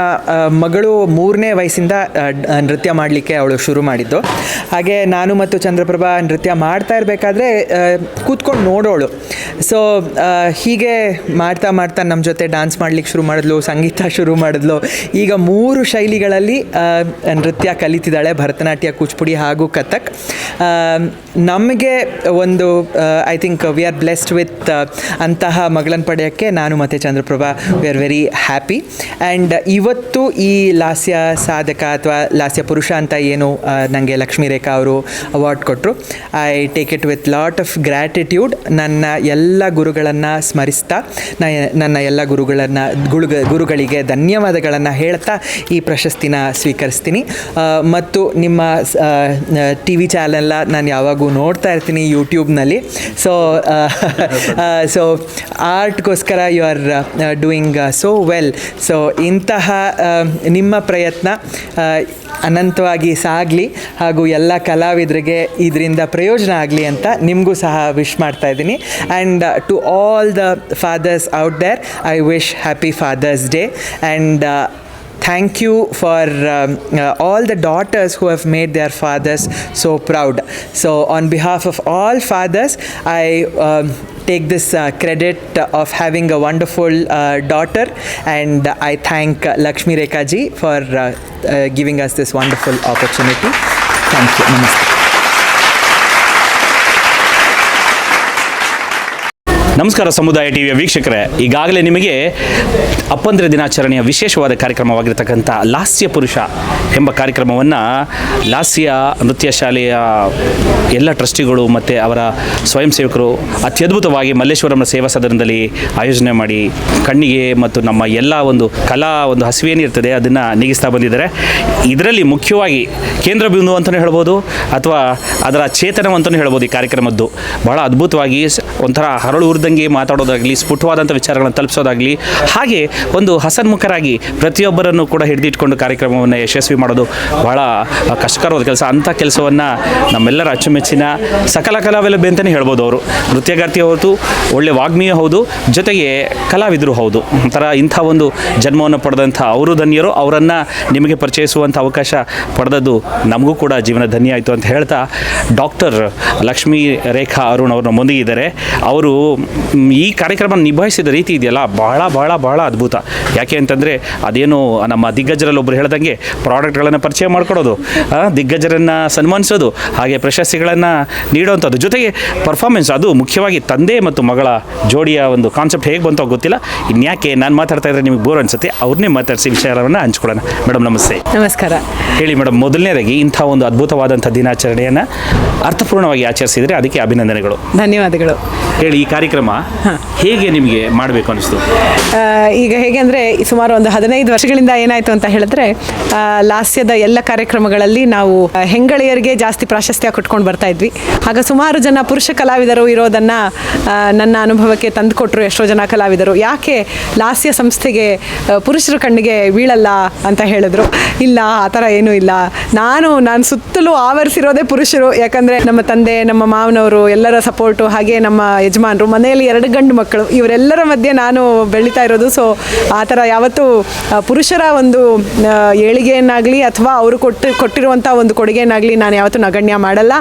ಮಗಳು 3ನೇ ವಯಸ್ಸಿಂದ ನೃತ್ಯ ಮಾಡಲಿಕ್ಕೆ ಅವಳು ಶುರು ಮಾಡಿದ್ದು. ಹಾಗೆ ನಾನು ಮತ್ತು ಚಂದ್ರಪ್ರಭಾ ನೃತ್ಯ ಮಾಡ್ತಾ ಇರಬೇಕಾದ್ರೆ ಕೂತ್ಕೊಂಡು ನೋಡೋಳು. ಸೊ ಹೀಗೆ ಮಾಡ್ತಾ ನಮ್ಮ ಜೊತೆ ಡ್ಯಾನ್ಸ್ ಮಾಡಲಿಕ್ಕೆ ಶುರು ಮಾಡಿದ್ಲು, ಸಂಗೀತ ಶುರು ಮಾಡಿದ್ಲು. ಈಗ 3 ಶೈಲಿಗಳಲ್ಲಿ ನೃತ್ಯ ಕಲಿತಿದ್ದಾಳೆ, ಭರತನಾಟ್ಯ, ಕೂಚಿಪುಡಿ ಹಾಗೂ ಕಥಕ್. ನಮಗೆ ಒಂದು I think we are blessed with ಅಂತಹ ಮಗಳನ್ನು ಪಡೆಯೋಕ್ಕೆ ನಾನು ಮತ್ತು Chandraprabha we are very happy. And ಇವತ್ತು ಈ ಲಾಸ್ಯ ಸಾಧಕ ಅಥವಾ ಲಾಸ್ಯ ಪುರುಷ ಅಂತ ಏನು ನನಗೆ ಲಕ್ಷ್ಮೀ ರೇಖಾ ಅವರು ಅವಾರ್ಡ್ ಕೊಟ್ಟರು, I take it with lot of gratitude. ನನ್ನ ಎಲ್ಲ ಗುರುಗಳನ್ನು ಸ್ಮರಿಸ್ತಾ, ನನ್ನ ಎಲ್ಲ ಗುರುಗಳಿಗೆ ಧನ್ಯವಾದಗಳನ್ನು ಹೇಳ್ತಾ ಈ ಪ್ರಶಸ್ತಿನ ಸ್ವೀಕರಿಸ್ತೀನಿ. ಮತ್ತು ನಿಮ್ಮ ಟಿ ವಿ ಚಾನೆಲ್ನ ನಾನು ಯಾವಾಗೂ ನೋಡ್ತಾ ಇರ್ತೀನಿ ಯೂಟ್ಯೂಬ್ನಲ್ಲಿ. ಸೊ ಆರ್ಟ್ಗೋಸ್ಕರ you are doing so well. So ಇಂತಹ ನಿಮ್ಮ ಪ್ರಯತ್ನ ಅನಂತವಾಗಿ ಸಾಗಲಿ ಹಾಗೂ ಎಲ್ಲ ಕಲಾವಿದರಿಗೆ ಇದರಿಂದ ಪ್ರಯೋಜನ ಆಗಲಿ ಅಂತ ನಿಮಗೂ ಸಹ ವಿಶ್ ಮಾಡ್ತಾ ಇದ್ದೀನಿ. And to all the fathers out there, I wish happy Father's Day. And thank you for all the daughters who have made their fathers so proud. So on behalf of all fathers, I take this credit of having a wonderful daughter, and I thank Lakshmi Rekha ji for giving us this wonderful opportunity. Thank you. Namaste. ನಮಸ್ಕಾರ ಸಮುದಾಯ ಟಿವಿಯ ವೀಕ್ಷಕರೇ, ಈಗಾಗಲೇ ನಿಮಗೆ ಅಪ್ಪಂದಿರ ದಿನಾಚರಣೆಯ ವಿಶೇಷವಾದ ಕಾರ್ಯಕ್ರಮವಾಗಿರ್ತಕ್ಕಂಥ ಲಾಸ್ಯ ಪುರುಷ ಎಂಬ ಕಾರ್ಯಕ್ರಮವನ್ನು ಲಾಸ್ಯ ನೃತ್ಯ ಶಾಲೆಯ ಎಲ್ಲ ಟ್ರಸ್ಟಿಗಳು ಮತ್ತು ಅವರ ಸ್ವಯಂ ಸೇವಕರು ಅತ್ಯದ್ಭುತವಾಗಿ ಮಲ್ಲೇಶ್ವರಂನ ಸೇವಾ ಸದನದಲ್ಲಿ ಆಯೋಜನೆ ಮಾಡಿ ಕಣ್ಣಿಗೆ ಮತ್ತು ನಮ್ಮ ಎಲ್ಲ ಒಂದು ಕಲಾ ಒಂದು ಹಸಿವೇನಿರ್ತದೆ ಅದನ್ನು ನೀಗಿಸ್ತಾ ಬಂದಿದ್ದಾರೆ. ಇದರಲ್ಲಿ ಮುಖ್ಯವಾಗಿ ಕೇಂದ್ರ ಬಿಂದು ಅಂತಲೇ ಹೇಳ್ಬೋದು ಅಥವಾ ಅದರ ಚೇತನ ಅಂತಲೇ ಹೇಳ್ಬೋದು. ಈ ಕಾರ್ಯಕ್ರಮದ್ದು ಬಹಳ ಅದ್ಭುತವಾಗಿ ಒಂಥರ ಹರಳು ಉರ್ದಂಗೆ ಮಾತಾಡೋದಾಗಲಿ, ಸ್ಫುಟವಾದಂಥ ವಿಚಾರಗಳನ್ನು ತಲುಪಿಸೋದಾಗಲಿ, ಹಾಗೆ ಒಂದು ಹಸನ್ಮುಖರಾಗಿ ಪ್ರತಿಯೊಬ್ಬರನ್ನು ಕೂಡ ಹಿಡಿದಿಟ್ಕೊಂಡು ಕಾರ್ಯಕ್ರಮವನ್ನು ಯಶಸ್ವಿ ಮಾಡೋದು ಬಹಳ ಕಷ್ಟಕರವಾದ ಕೆಲಸ. ಅಂಥ ಕೆಲಸವನ್ನು ನಮ್ಮೆಲ್ಲರ ಅಚ್ಚುಮೆಚ್ಚಿನ ಸಕಲ ಕಲಾವಿಲಭೆ ಅಂತಲೇ ಹೇಳ್ಬೋದು. ಅವರು ನೃತ್ಯಗಾರ್ತಿ ಹೌದು, ಒಳ್ಳೆ ವಾಗ್ಮಿಯೂ ಹೌದು, ಜೊತೆಗೆ ಕಲಾವಿದರು ಹೌದು. ಒಂಥರ ಇಂಥ ಒಂದು ಜನ್ಮವನ್ನು ಪಡೆದಂಥ ಅವರು ಧನ್ಯರು. ಅವರನ್ನು ನಿಮಗೆ ಪರಿಚಯಿಸುವಂಥ ಅವಕಾಶ ಪಡೆದದ್ದು ನಮಗೂ ಕೂಡ ಜೀವನ ಧನ್ಯ ಆಯಿತು ಅಂತ ಹೇಳ್ತಾ, ಡಾಕ್ಟರ್ ಲಕ್ಷ್ಮೀ ರೇಖಾ ಅರುಣ್ ಅವರು ನಮ್ಮೊಂದಿಗಿದ್ದಾರೆ. ಅವರು ಈ ಕಾರ್ಯಕ್ರಮ ನಿಭಾಯಿಸಿದ ರೀತಿ ಇದೆಯಲ್ಲ ಬಹಳ ಬಹಳ ಬಹಳ ಅದ್ಭುತ. ಯಾಕೆ ಅಂತಂದರೆ ಅದೇನು ನಮ್ಮ ದಿಗ್ಗಜರಲ್ಲಿ ಒಬ್ಬರು ಹೇಳ್ದಂಗೆ ಪ್ರಾಡಕ್ಟ್ಗಳನ್ನು ಪರಿಚಯ ಮಾಡಿಕೊಡೋದು, ದಿಗ್ಗಜರನ್ನು ಸನ್ಮಾನಿಸೋದು, ಹಾಗೆ ಪ್ರಶಸ್ತಿಗಳನ್ನು ನೀಡುವಂಥದ್ದು, ಜೊತೆಗೆ ಪರ್ಫಾರ್ಮೆನ್ಸ್, ಅದು ಮುಖ್ಯವಾಗಿ ತಂದೆ ಮತ್ತು ಮಗಳ ಜೋಡಿಯ ಒಂದು ಕಾನ್ಸೆಪ್ಟ್ ಹೇಗೆ ಬಂತೋ ಗೊತ್ತಿಲ್ಲ. ಇನ್ಯಾಕೆ ನಾನು ಮಾತಾಡ್ತಾ ಇದ್ದರೆ ನಿಮಗೆ ಬೋರ್ ಅನಿಸುತ್ತೆ, ಅವ್ರನ್ನೇ ಮಾತಾಡಿಸಿ ವಿಚಾರವನ್ನು ಹಂಚ್ಕೊಳ್ಳೋಣ. ಮೇಡಮ್ ನಮಸ್ತೆ. ನಮಸ್ಕಾರ. ಹೇಳಿ ಮೇಡಮ್, ಮೊದಲನೇದಾಗಿ ಇಂಥ ಒಂದು ಅದ್ಭುತವಾದಂಥ ದಿನಾಚರಣೆಯನ್ನು ಅರ್ಥಪೂರ್ಣವಾಗಿ ಆಚರಿಸಿದರೆ ಅದಕ್ಕೆ ಅಭಿನಂದನೆಗಳು. ಧನ್ಯವಾದಗಳು. ಹೇಳಿ, ಈ ಕಾರ್ಯಕ್ರಮ ಕಾರ್ಯಕ್ರಮ ಹೇಗೆ ನಿಮಗೆ ಮಾಡಬೇಕು ಅನಿಸ್ತು? ಈಗ ಹೇಗೆ ಅಂದರೆ ಸುಮಾರು ಒಂದು 15 ವರ್ಷಗಳಿಂದ ಏನಾಯಿತು ಅಂತ ಹೇಳಿದ್ರೆ ಲಾಸ್ಯದ ಎಲ್ಲ ಕಾರ್ಯಕ್ರಮಗಳಲ್ಲಿ ನಾವು ಹೆಂಗಳಿಯರಿಗೆ ಜಾಸ್ತಿ ಪ್ರಾಶಸ್ತ್ಯ ಕೊಟ್ಕೊಂಡು ಬರ್ತಾ ಇದ್ವಿ. ಆಗ ಸುಮಾರು ಜನ ಪುರುಷ ಕಲಾವಿದರು ಇರೋದನ್ನು ನನ್ನ ಅನುಭವಕ್ಕೆ ತಂದುಕೊಟ್ರು. ಎಷ್ಟೋ ಜನ ಕಲಾವಿದರು ಯಾಕೆ ಲಾಸ್ಯ ಸಂಸ್ಥೆಗೆ ಪುರುಷರ ಕಣ್ಣಿಗೆ ಬೀಳಲ್ಲ ಅಂತ ಹೇಳಿದ್ರು. ಇಲ್ಲ, ಆ ಥರ ಏನೂ ಇಲ್ಲ, ನಾನು ಸುತ್ತಲೂ ಆವರಿಸಿರೋದೇ ಪುರುಷರು. ಯಾಕಂದರೆ ನಮ್ಮ ತಂದೆ, ನಮ್ಮ ಮಾವನವರು ಎಲ್ಲರ ಸಪೋರ್ಟು, ಹಾಗೆ ನಮ್ಮ ಯಜಮಾನರು, ಮನೆಯಲ್ಲಿ 2 ಗಂಡು ಮಕ್ಕಳು, ಇವರೆಲ್ಲರ ಮಧ್ಯೆ ನಾನು ಬೆಳೀತಾ ಇರೋದು. ಸೊ ಆ ಥರ ಯಾವತ್ತೂ ಪುರುಷರ ಒಂದು ಏಳಿಗೆಯನ್ನಾಗಲಿ ಅಥವಾ ಅವರು ಕೊಟ್ಟಿರುವಂಥ ಒಂದು ಕೊಡುಗೆಯನ್ನಾಗಲಿ ನಾನು ಯಾವತ್ತೂ ನಗಣ್ಯ ಮಾಡಲ್ಲ,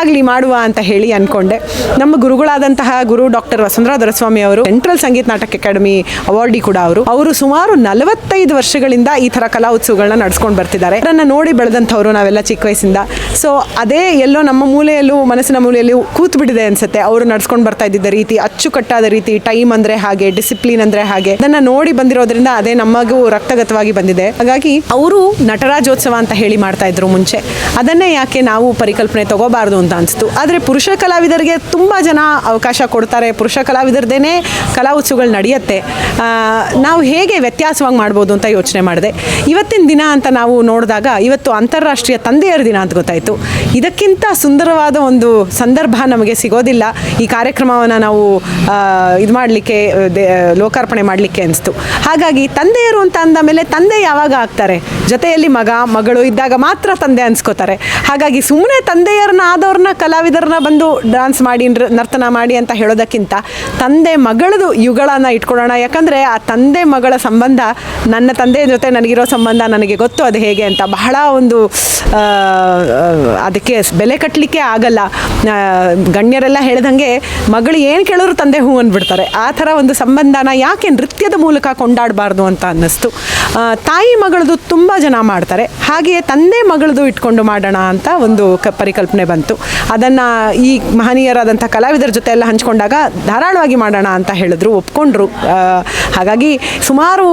ಆಗಲಿ ಮಾಡುವ ಅಂತ ಹೇಳಿ ಅಂದ್ಕೊಂಡೆ. ನಮ್ಮ ಗುರುಗಳಾದಂತಹ ಗುರು ಡಾಕ್ಟರ್ ವಸುಂಧರಾ ದೊರೆಸ್ವಾಮಿ ಅವರು ಸೆಂಟ್ರಲ್ ಸಂಗೀತ ನಾಟಕ ಅಕಾಡೆಮಿ ಅವಾರ್ಡಿ ಕೂಡ ಅವರು ಸುಮಾರು 45 ವರ್ಷಗಳಿಂದ ಈ ಥರ ಕಲಾ ಉತ್ಸವಗಳನ್ನ ನಡೆಸ್ಕೊಂಡು ಬರ್ತಿದ್ದಾರೆ. ಅದನ್ನು ನೋಡಿ ಬೆಳೆದಂಥವ್ರು ನಾವೆಲ್ಲ ಚಿಕ್ಕ ವಯಸ್ಸಿಂದ. ಸೊ ಅದೇ ಎಲ್ಲೋ ನಮ್ಮ ಮೂಲೆಯಲ್ಲೂ, ಮನಸ್ಸಿನ ಮೂಲೆಯಲ್ಲೂ ಕೂತು ಬಿಟ್ಟಿದೆ ಅನ್ಸುತ್ತೆ. ಅವರು ನಡ್ಸ್ಕೊಂಡು ಬರ್ತಾ ಇದ್ದಿದ್ದ ರೀತಿ, ಅಚ್ಚುಕಟ್ಟಾದ ರೀತಿ, ಟೈಮ್ ಅಂದರೆ ಹಾಗೆ, ಡಿಸಿಪ್ಲಿನ್ ಅಂದರೆ ಹಾಗೆ, ಅದನ್ನು ನೋಡಿ ಬಂದಿರೋದ್ರಿಂದ ಅದೇ ನಮಗೂ ರಕ್ತಗತವಾಗಿ ಬಂದಿದೆ. ಹಾಗಾಗಿ ಅವರು ನಟರಾಜೋತ್ಸವ ಅಂತ ಹೇಳಿ ಮಾಡ್ತಾ ಇದ್ರು ಮುಂಚೆ. ಅದನ್ನೇ ಯಾಕೆ ನಾವು ಪರಿಕಲ್ಪನೆ ತಗೋಬಾರ್ದು ಅಂತ ಅನಿಸ್ತು. ಆದರೆ ಪುರುಷ ಕಲಾವಿದರಿಗೆ ತುಂಬ ಜನ ಅವಕಾಶ ಕೊಡ್ತಾರೆ, ಪುರುಷ ಕಲಾವಿದರದೇನೆ ಕಲಾ ಉತ್ಸವಗಳು ನಡೆಯುತ್ತೆ. ನಾವು ಹೇಗೆ ವ್ಯತ್ಯಾಸವಾಗಿ ಮಾಡ್ಬೋದು ಅಂತ ಯೋಚನೆ ಮಾಡಿದೆ. ಇವತ್ತಿನ ದಿನ ಅಂತ ನಾವು ನೋಡಿದಾಗ ಇವತ್ತು ಅಂತಾರಾಷ್ಟ್ರೀಯ ತಂದೆಯರ ದಿನ ಅಂತ ಗೊತ್ತಾಯಿತು. ಇದಕ್ಕಿಂತ ಸುಂದರವಾದ ಒಂದು ಸಂದರ್ಭ ನಮಗೆ ಸಿಗೋದಿಲ್ಲ ಈ ಕಾರ್ಯಕ್ರಮವನ್ನು ನಾವು ಇದು ಮಾಡಲಿಕ್ಕೆ, ಲೋಕಾರ್ಪಣೆ ಮಾಡಲಿಕ್ಕೆ ಅನಿಸ್ತು. ಹಾಗಾಗಿ ತಂದೆಯರು ಅಂತ ಅಂದ ಮೇಲೆ ತಂದೆ ಯಾವಾಗ ಆಗ್ತಾರೆ? ಜೊತೆಯಲ್ಲಿ ಮಗ ಮಗಳು ಇದ್ದಾಗ ಮಾತ್ರ ತಂದೆ ಅನ್ಸ್ಕೋತಾರೆ. ಹಾಗಾಗಿ ಸುಮ್ಮನೆ ತಂದೆಯರನ್ನ ಆದವ್ರನ್ನ, ಕಲಾವಿದರನ್ನ ಬಂದು ಡ್ಯಾನ್ಸ್ ಮಾಡಿ, ನರ್ತನ ಮಾಡಿ ಅಂತ ಹೇಳೋದಕ್ಕಿಂತ ತಂದೆ ಮಗಳದು ಯುಗಳನ್ನ ಇಟ್ಕೊಳ್ಳೋಣ. ಯಾಕಂದರೆ ಆ ತಂದೆ ಮಗಳ ಸಂಬಂಧ, ನನ್ನ ತಂದೆಯ ಜೊತೆ ನನಗಿರೋ ಸಂಬಂಧ ನನಗೆ ಗೊತ್ತು ಅದು ಹೇಗೆ ಅಂತ. ಬಹಳ ಒಂದು ಅದಕ್ಕೆ ಬೆಲೆ ಕಟ್ಟಲಿಕ್ಕೆ ಆಗಲ್ಲ. ಗಣ್ಯರೆಲ್ಲ ಹೇಳ್ದಂಗೆ ಮಗಳು ಏನು ಕೇಳಿದ್ರು ತಂದೆ ಹೂ ಅಂದ್ಬಿಡ್ತಾರೆ. ಆ ಥರ ಒಂದು ಸಂಬಂಧನ ಯಾಕೆ ನೃತ್ಯದ ಮೂಲಕ ಕೊಂಡಾಡಬಾರ್ದು ಅಂತ ಅನ್ನಿಸ್ತು. ತಾಯಿ ಮಗಳದು ತುಂಬ ಜನ ಮಾಡ್ತಾರೆ, ಹಾಗೆಯೇ ತಂದೆ ಮಗಳದು ಇಟ್ಕೊಂಡು ಮಾಡೋಣ ಅಂತ ಒಂದು ಪರಿಕಲ್ಪನೆ ಬಂತು. ಅದನ್ನು ಈ ಮಹನೀಯರಾದಂಥ ಕಲಾವಿದರ ಜೊತೆ ಎಲ್ಲ ಹಂಚ್ಕೊಂಡಾಗ ಧಾರಾಳವಾಗಿ ಮಾಡೋಣ ಅಂತ ಹೇಳಿದ್ರು, ಒಪ್ಕೊಂಡ್ರು. ಹಾಗಾಗಿ ಸುಮಾರು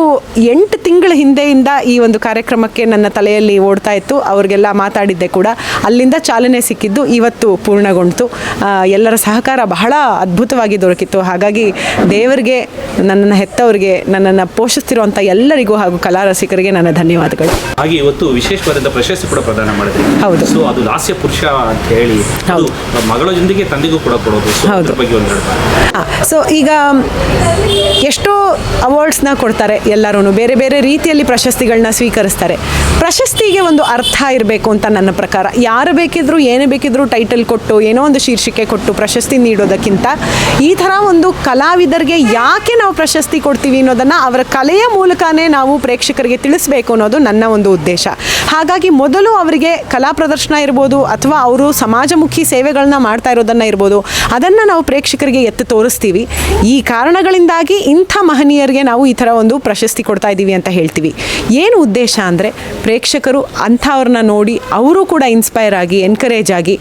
8 ತಿಂಗಳ ಹಿಂದೆಯಿಂದ ಈ ಒಂದು ಕಾರ್ಯಕ್ರಮಕ್ಕೆ ನನ್ನ ತಲೆಯಲ್ಲಿ ಓಡ್ತಾ ಇತ್ತು. ಅವ್ರಿಗೆಲ್ಲ ಮಾತಾಡಿದ್ದೆ ಕೂಡ. ಅಲ್ಲಿಂದ ಚಾಲನೆ ಸಿಕ್ಕಿದ್ದು ಇವತ್ತು ಪೂರ್ಣಗೊಂಡಿತು. ಎಲ್ಲರ ಸಹಕಾರ ಬಹಳ ಅದ್ಭುತವಾಗಿ ದೊರಕಿತ್ತು. ಹಾಗಾಗಿ ದೇವರಿಗೆ, ನನ್ನನ್ನು ಹೆತ್ತವರಿಗೆ, ನನ್ನನ್ನು ಪೋಷಿಸ್ತಿರುವಂಥ ಎಲ್ಲರಿಗೂ ಹಾಗೂ ಕಲಾ ರಸಿಕರಿಗೆ ನನ್ನ ಧನ್ಯವಾದಗಳು. ಹಾಗೆ ಇವತ್ತು ವಿಶೇಷವಾದ ಪ್ರಶಸ್ತಿ ಕೂಡ ಪ್ರದಾನ ಮಾಡಿದ್ರಿ. ಹೌದು. ಸೊ ಅದು ಲಾಸ್ಯ ಪುರುಷ ಅಂತ ಹೇಳಿ ಮಗಳ ಜೊತೆಗೆ ತಂದೆಗೂ ಕೂಡ ಕೊಡೋದು. ಹೌದು. ಬಗ್ಗೆ ಒಂದು ಸೊ ಈಗ ಎಷ್ಟೋ ಅವಾರ್ಡ್ಸ್ನ ಕೊಡ್ತಾರೆ, ಎಲ್ಲರೂ ಬೇರೆ ಬೇರೆ ರೀತಿಯಲ್ಲಿ ಪ್ರಶಸ್ತಿಗಳನ್ನ ಸ್ವೀಕರಿಸ್ತಾರೆ. ಪ್ರಶಸ್ತಿಗೆ ಒಂದು ಅರ್ಥ ಇರಬೇಕು ಅಂತ ನನ್ನ ಪ್ರಕಾರ. ಯಾರು ಬೇಕಿದ್ರು, ಏನು ಬೇಕಿದ್ರು ಟೈಟಲ್ ಕೊಟ್ಟು, ಏನೋ ಒಂದು ಶೀರ್ಷಿಕೆ ಕೊಟ್ಟು ಪ್ರಶಸ್ತಿ ನೀಡೋದಕ್ಕಿಂತ ಈ ಥರ ಒಂದು ಕಲಾವಿದರಿಗೆ ಯಾಕೆ ನಾವು ಪ್ರಶಸ್ತಿ ಕೊಡ್ತೀವಿ ಅನ್ನೋದನ್ನು ಅವರ ಕಲೆಯ ಮೂಲಕನೇ ನಾವು ಪ್ರೇಕ್ಷಕರಿಗೆ ತಿಳಿಸ್ಬೇಕು ಅನ್ನೋದು ನನ್ನ ಒಂದು ಉದ್ದೇಶ. ಹಾಗಾಗಿ ಮೊದಲು ಅವರಿಗೆ ಕಲಾ ಪ್ರದರ್ಶನ ಇರ್ಬೋದು, ಅಥವಾ ಅವರು ಸಮಾಜಮುಖಿ ಸೇವೆಗಳನ್ನ ಮಾಡ್ತಾ ಇರೋದನ್ನು ಇರ್ಬೋದು, ಅದನ್ನು ನಾವು ಪ್ರೇಕ್ಷಕರಿಗೆ ಎತ್ತು ತೋರಿಸ್ತೀವಿ. ಈ ಕಾರಣಗಳಿಂದಾಗಿ ಇಂಥ ಮಹನೀಯರಿಗೆ ನಾವು ಈ ಥರ ಒಂದು ಪ್ರಶಸ್ತಿ ಕೊಡ್ತಾ ಇದ್ದೀವಿ ಅಂತ ಹೇಳ್ತೀವಿ. ಏನು ಉದ್ದೇಶ ಅಂದರೆ ಪ್ರೇಕ್ಷಕರು ಅಂಥವ್ರನ್ನ ನೋಡಿ ಅವರು ಕೂಡ ಇನ್ಸ್ಪೈರ್ ಆಗಿ, ಎನ್ಕರೇಜ್ ಆಗಿ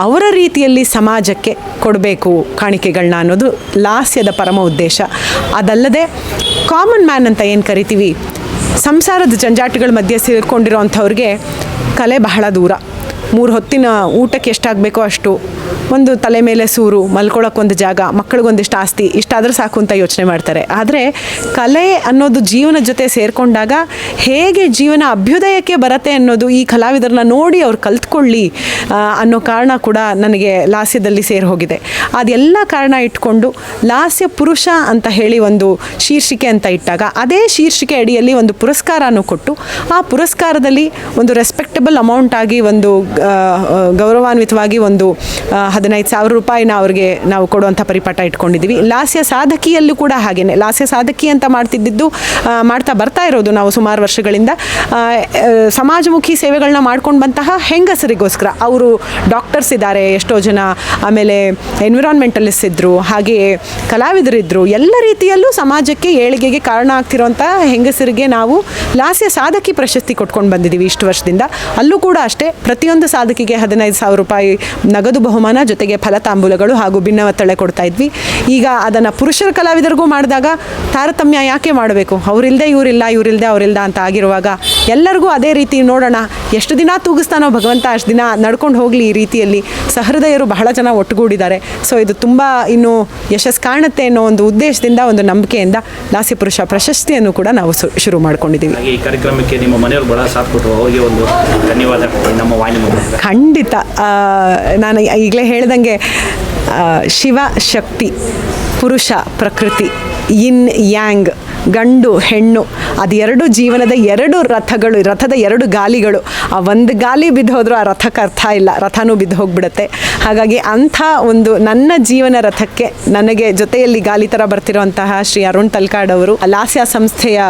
ಅವರ ರೀತಿಯಲ್ಲಿ ಸಮಾಜಕ್ಕೆ ಕೊಡಬೇಕು ಕಾಣಿಕೆಗಳನ್ನ ಅನ್ನೋದು ಲಾಸ್ಯದ ಪರಮ ಉದ್ದೇಶ. ಅದಲ್ಲದೆ ಕಾಮನ್ ಮ್ಯಾನ್ ಅಂತ ಏನು ಕರಿತೀವಿ, ಸಂಸಾರದ ಜಂಜಾಟಗಳ ಮಧ್ಯೆ ಸೇರಿಕೊಂಡಿರೋ ಅಂಥವ್ರಿಗೆ ಕಲೆ ಬಹಳ ದೂರ. 3 ಹೊತ್ತಿನ ಊಟಕ್ಕೆ ಎಷ್ಟಾಗಬೇಕೋ ಅಷ್ಟು, ಒಂದು ತಲೆ ಮೇಲೆ ಸೂರು, ಮಲ್ಕೊಳ್ಳೋಕ್ಕೊಂದು ಜಾಗ, ಮಕ್ಕಳಿಗೊಂದಿಷ್ಟು ಆಸ್ತಿ, ಇಷ್ಟಾದರೂ ಸಾಕು ಅಂತ ಯೋಚನೆ ಮಾಡ್ತಾರೆ. ಆದರೆ ಕಲೆ ಅನ್ನೋದು ಜೀವನದ ಜೊತೆ ಸೇರಿಕೊಂಡಾಗ ಹೇಗೆ ಜೀವನ ಅಭ್ಯುದಯಕ್ಕೆ ಬರುತ್ತೆ ಅನ್ನೋದು ಈ ಕಲಾವಿದರನ್ನ ನೋಡಿ ಅವ್ರು ಕಲ್ತ್ಕೊಳ್ಳಿ ಅನ್ನೋ ಕಾರಣ ಕೂಡ ನನಗೆ ಲಾಸ್ಯದಲ್ಲಿ ಸೇರಿ ಹೋಗಿದೆ. ಅದೆಲ್ಲ ಕಾರಣ ಇಟ್ಕೊಂಡು ಲಾಸ್ಯ ಪುರುಷ ಅಂತ ಹೇಳಿ ಒಂದು ಶೀರ್ಷಿಕೆ ಅಂತ ಇಟ್ಟಾಗ, ಅದೇ ಶೀರ್ಷಿಕೆ ಅಡಿಯಲ್ಲಿ ಒಂದು ಪುರಸ್ಕಾರನೂ ಕೊಟ್ಟು, ಆ ಪುರಸ್ಕಾರದಲ್ಲಿ ಒಂದು ರೆಸ್ಪೆಕ್ಟಬಲ್ ಅಮೌಂಟ್ ಆಗಿ, ಒಂದು ಗೌರವಾನ್ವಿತವಾಗಿ ಒಂದು 15,000 ರೂಪಾಯಿನ ಅವ್ರಿಗೆ ನಾವು ಕೊಡುವಂಥ ಪರಿಪಾಠ ಇಟ್ಕೊಂಡಿದ್ದೀವಿ. ಲಾಸ್ಯ ಸಾಧಕಿಯಲ್ಲೂ ಕೂಡ ಹಾಗೇನೆ. ಲಾಸ್ಯ ಸಾಧಕಿ ಅಂತ ಮಾಡ್ತಾ ಬರ್ತಾ ಇರೋದು ನಾವು ಸುಮಾರು ವರ್ಷಗಳಿಂದ. ಸಮಾಜಮುಖಿ ಸೇವೆಗಳನ್ನ ಮಾಡ್ಕೊಂಡು ಬಂತಹ ಹೆಂಗಸರಿಗೋಸ್ಕರ. ಅವರು ಡಾಕ್ಟರ್ಸ್ ಇದ್ದಾರೆ ಎಷ್ಟೋ ಜನ, ಆಮೇಲೆ ಎನ್ವಿರಾನ್ಮೆಂಟಲಿಸ್ಟ್ ಇದ್ದರು, ಹಾಗೆಯೇ ಕಲಾವಿದರಿದ್ದರು. ಎಲ್ಲ ರೀತಿಯಲ್ಲೂ ಸಮಾಜಕ್ಕೆ ಏಳಿಗೆಗೆ ಕಾರಣ ಆಗ್ತಿರೋಂಥ ಹೆಂಗಸರಿಗೆ ನಾವು ಲಾಸ್ಯ ಸಾಧಕಿ ಪ್ರಶಸ್ತಿ ಕೊಟ್ಕೊಂಡು ಬಂದಿದ್ದೀವಿ ಇಷ್ಟು ವರ್ಷದಿಂದ. ಅಲ್ಲೂ ಕೂಡ ಅಷ್ಟೇ, ಪ್ರತಿಯೊಂದು ಸಾಧಕಿಗೆ 15,000 ರೂಪಾಯಿ ನಗದು ಬಹುಮಾನ ಜೊತೆಗೆ ಫಲತಾಂಬೂಲಗಳು ಹಾಗೂ ಭಿನ್ನವತ್ತಳೆ ಕೊಡ್ತಾ ಇದ್ವಿ. ಈಗ ಅದನ್ನು ಪುರುಷರ ಕಲಾವಿದರಿಗೂ ಮಾಡಿದಾಗ ತಾರತಮ್ಯ ಯಾಕೆ ಮಾಡಬೇಕು, ಅವರಿಲ್ಲದೆ ಇವರಿಲ್ಲ, ಇವರಿಲ್ಲದೆ ಅವರಿಲ್ಲ ಅಂತ ಆಗಿರುವಾಗ ಎಲ್ಲರಿಗೂ ಅದೇ ರೀತಿ ನೋಡೋಣ, ಎಷ್ಟು ದಿನ ತೂಗಿಸ್ತಾನೋ ಭಗವಂತ ಅಷ್ಟು ದಿನ ನಡ್ಕೊಂಡು ಹೋಗಲಿ. ಈ ರೀತಿಯಲ್ಲಿ ಸಹೃದಯರು ಬಹಳ ಜನ ಒಟ್ಟುಗೂಡಿದ್ದಾರೆ. ಸೊ ಇದು ತುಂಬ ಇನ್ನೂ ಯಶಸ್ಸು ಕಾಣುತ್ತೆ ಅನ್ನೋ ಒಂದು ಉದ್ದೇಶದಿಂದ, ಒಂದು ನಂಬಿಕೆಯಿಂದ ಲಾಸ್ಯ ಪುರುಷ ಪ್ರಶಸ್ತಿಯನ್ನು ಕೂಡ ನಾವು ಶುರು ಮಾಡ್ಕೊಂಡಿದ್ದೀವಿ. ಈ ಕಾರ್ಯಕ್ರಮಕ್ಕೆ ನಿಮ್ಮ ಮನೆಯವರು ಬಹಳ ಸಾಥ್ ಕೊಟ್ಟರು, ಅವರಿಗೆ ಒಂದು ಧನ್ಯವಾದ ನಮ್ಮ ವಾಹಿನಿ ಮೂಲಕ. ಖಂಡಿತ. ನಾನು ಈಗಲೇ ಹೇಳ್ದಂಗೆ ಶಿವ ಶಕ್ತಿ, ಪುರುಷ ಪ್ರಕೃತಿ, ಇನ್ ಯಾಂಗ್, ಗಂಡು ಹೆಣ್ಣು, ಅದು ಎರಡು ಜೀವನದ ಎರಡು ರಥಗಳು, ರಥದ ಎರಡು ಗಾಲಿಗಳು. ಆ ಒಂದು ಗಾಲಿ ಬಿದ್ದು ಹೋದರೂ ಆ ರಥಕ್ಕೆ ಅರ್ಥ ಇಲ್ಲ, ರಥನೂ ಬಿದ್ದು ಹೋಗ್ಬಿಡುತ್ತೆ. ಹಾಗಾಗಿ ಅಂಥ ಒಂದು ನನ್ನ ಜೀವನ ರಥಕ್ಕೆ ನನಗೆ ಜೊತೆಯಲ್ಲಿ ಗಾಲಿ ಥರ ಬರ್ತಿರೋಂತಹ ಶ್ರೀ ಅರುಣ್ ತಲ್ಕಾಡ್ ಅವರು, ಲಾಸ್ಯ ಸಂಸ್ಥೆಯ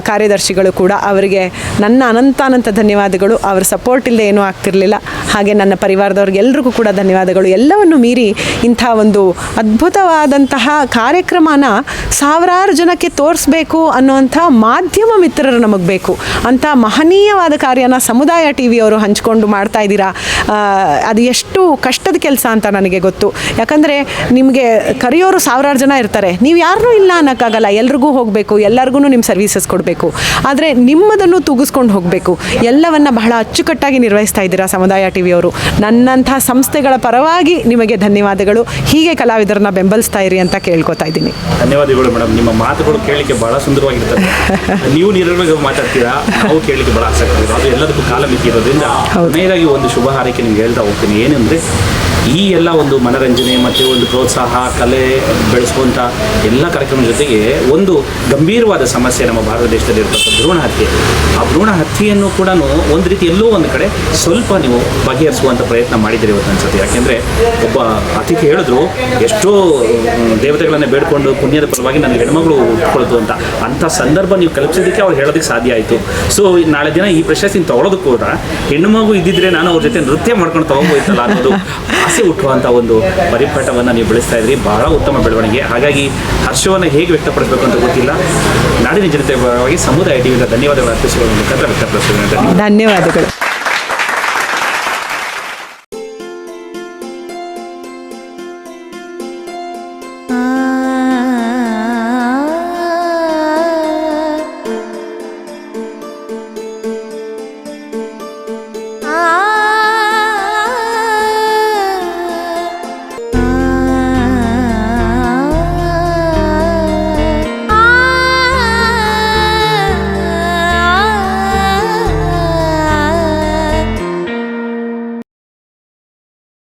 ಕಾರ್ಯದರ್ಶಿಗಳು ಕೂಡ, ಅವರಿಗೆ ನನ್ನ ಅನಂತಾನಂತ ಧನ್ಯವಾದಗಳು. ಅವರ ಸಪೋರ್ಟ್ ಇಲ್ಲದೆ ಏನೂ ಆಗ್ತಿರಲಿಲ್ಲ. ಹಾಗೆ ನನ್ನ ಪರಿವಾರದವ್ರಿಗೆಲ್ರಿಗೂ ಕೂಡ ಧನ್ಯವಾದಗಳು. ಎಲ್ಲವನ್ನು ಮೀರಿ ಇಂಥ ಒಂದು ಅದ್ಭುತವಾದಂತಹ ಕಾರ್ಯಕ್ರಮನ ಸಾವಿರಾರು ಜನಕ್ಕೆ ತೋರಿಸ್ಬೇಕು ಅನ್ನುವಂಥ ಮಾಧ್ಯಮ ಮಿತ್ರರು ನಮಗೆ ಬೇಕು. ಅಂಥ ಮಹನೀಯವಾದ ಕಾರ್ಯನ ಸಮುದಾಯ TV ಅವರು ಹಂಚ್ಕೊಂಡು ಮಾಡ್ತಾ ಇದ್ದೀರಾ. ಅದು ಎಷ್ಟು ಕಷ್ಟದ ಕೆಲಸ ಅಂತ ನನಗೆ ಗೊತ್ತು. ಯಾಕಂದರೆ ನಿಮಗೆ ಕರೆಯೋರು ಸಾವಿರಾರು ಜನ ಇರ್ತಾರೆ, ನೀವು ಯಾರನ್ನೂ ಇಲ್ಲ ಅನ್ನೋಕ್ಕಾಗಲ್ಲ, ಎಲ್ರಿಗೂ ಹೋಗಬೇಕು, ಎಲ್ಲರಿಗೂ ನಿಮ್ಮ ಸರ್ವೀಸಸ್ ಕೊಡಬೇಕು. ಆದರೆ ನಿಮ್ಮದನ್ನು ತೂಗಿಸ್ಕೊಂಡು ಹೋಗಬೇಕು. ಎಲ್ಲವನ್ನು ಬಹಳ ಅಚ್ಚುಕಟ್ಟಾಗಿ ನಿರ್ವಹಿಸ್ತಾ ಇದ್ದೀರಾ ಸಮುದಾಯ TV ಅವರು. ನನ್ನಂಥ ಸಂಸ್ಥೆಗಳ ಪರವಾಗಿ ನಿಮಗೆ ಧನ್ಯವಾದಗಳು. ಹೀಗೆ ಕಲಾವಿದರನ್ನ ಬೆಂಬಲಿಸ್ತಾ ಇರಿ ಅಂತ ಕೇಳ್ಕೊತಾ ಇದ್ದೀನಿ. ಧನ್ಯವಾದಗಳು ಮೇಡಮ್. ನಿಮ್ಮ ಮಾತುಗಳು ಕೇಳಲಿಕ್ಕೆ ಬಹಳ ಸುಂದರವಾಗಿರ್ತದೆ. ನೀವು ನಿರರ್ಗಳವಾಗಿ ಮಾತಾಡ್ತೀರಾ, ನಾವು ಕೇಳಲಿಕ್ಕೆ ಬಹಳ ಆಸಕ್ತಿ ಇದೆ. ಅದು ಎಲ್ಲದಕ್ಕೂ ಕಾಲ ಮಿತಿ ಇರೋದ್ರಿಂದ ನೇರಾಗಿ ಒಂದು ಶುಭ ಹಾರೈಕೆ ನಿಮ್ಗೆ ಹೇಳ್ತಾ ಹೋಗ್ತೀನಿ. ಏನಂದರೆ ಈ ಎಲ್ಲ ಒಂದು ಮನರಂಜನೆ ಮತ್ತು ಒಂದು ಪ್ರೋತ್ಸಾಹ, ಕಲೆ ಬೆಳೆಸುವಂಥ ಎಲ್ಲ ಕಾರ್ಯಕ್ರಮದ ಜೊತೆಗೆ ಒಂದು ಗಂಭೀರವಾದ ಸಮಸ್ಯೆ ನಮ್ಮ ಭಾರತ ದೇಶದಲ್ಲಿ ಇರ್ತಕ್ಕಂಥ ಭ್ರೂಣ ಹತ್ಯೆ. ಆ ಭ್ರೂಣ ಹತ್ಯೆಯನ್ನು ಕೂಡ ಒಂದು ರೀತಿ ಎಲ್ಲೋ ಒಂದು ಕಡೆ ಸ್ವಲ್ಪ ನೀವು ಬಗೆಹರಿಸುವಂಥ ಪ್ರಯತ್ನ ಮಾಡಿದ್ದೀರಿ ಇವತ್ತು ಅನ್ಸುತ್ತೆ. ಯಾಕೆಂದರೆ ಒಬ್ಬ ಅತಿಥಿ ಹೇಳಿದ್ರು, ಎಷ್ಟೋ ದೇವತೆಗಳನ್ನು ಬೇಡ್ಕೊಂಡು ಪುಣ್ಯದ ಫಲವಾಗಿ ನನ್ನ ಹೆಣ್ಮಗಳು ಉಟ್ಕೊಳ್ತು ಅಂತ. ಅಂಥ ಸಂದರ್ಭ ನೀವು ಕಲ್ಪಿಸೋದಕ್ಕೆ ಅವ್ರು ಹೇಳೋದಕ್ಕೆ ಸಾಧ್ಯ ಆಯಿತು. ಸೊ ನಾಳೆ ದಿನ ಈ ಪ್ರಶಸ್ತಿನ ತೊಗೊಳೋದಕ್ಕೂ ಕೂಡ ಹೆಣ್ಣುಮಗು ಇದ್ದಿದ್ರೆ ನಾನು ಅವ್ರ ಜೊತೆ ನೃತ್ಯ ಮಾಡ್ಕೊಂಡು ತೊಗೊಂಬೋಯ್ತಲ್ಲ ಅನ್ನೋದು ಆಸೆ ಹುಟ್ಟುವಂಥ ಒಂದು ಪರಿಪಾಠವನ್ನು ನೀವು ಬೆಳೆಸ್ತಾ ಇದ್ರಿ. ಬಹಳ ಉತ್ತಮ ಬೆಳವಣಿಗೆ. ಹಾಗಾಗಿ ಹರ್ಷವನ್ನು ಹೇಗೆ ವ್ಯಕ್ತಪಡಿಸಬೇಕು ಅಂತ ಗೊತ್ತಿಲ್ಲ. ನಾಡಿನ ಜನತೆ ಪರವಾಗಿ ಸಮುದಾಯ TV ಧನ್ಯವಾದಗಳು ಅರ್ಪಿಸುವ ಮುಖಾಂತರ ವ್ಯಕ್ತಪಡಿಸುತ್ತೇನೆ. ಧನ್ಯವಾದಗಳು.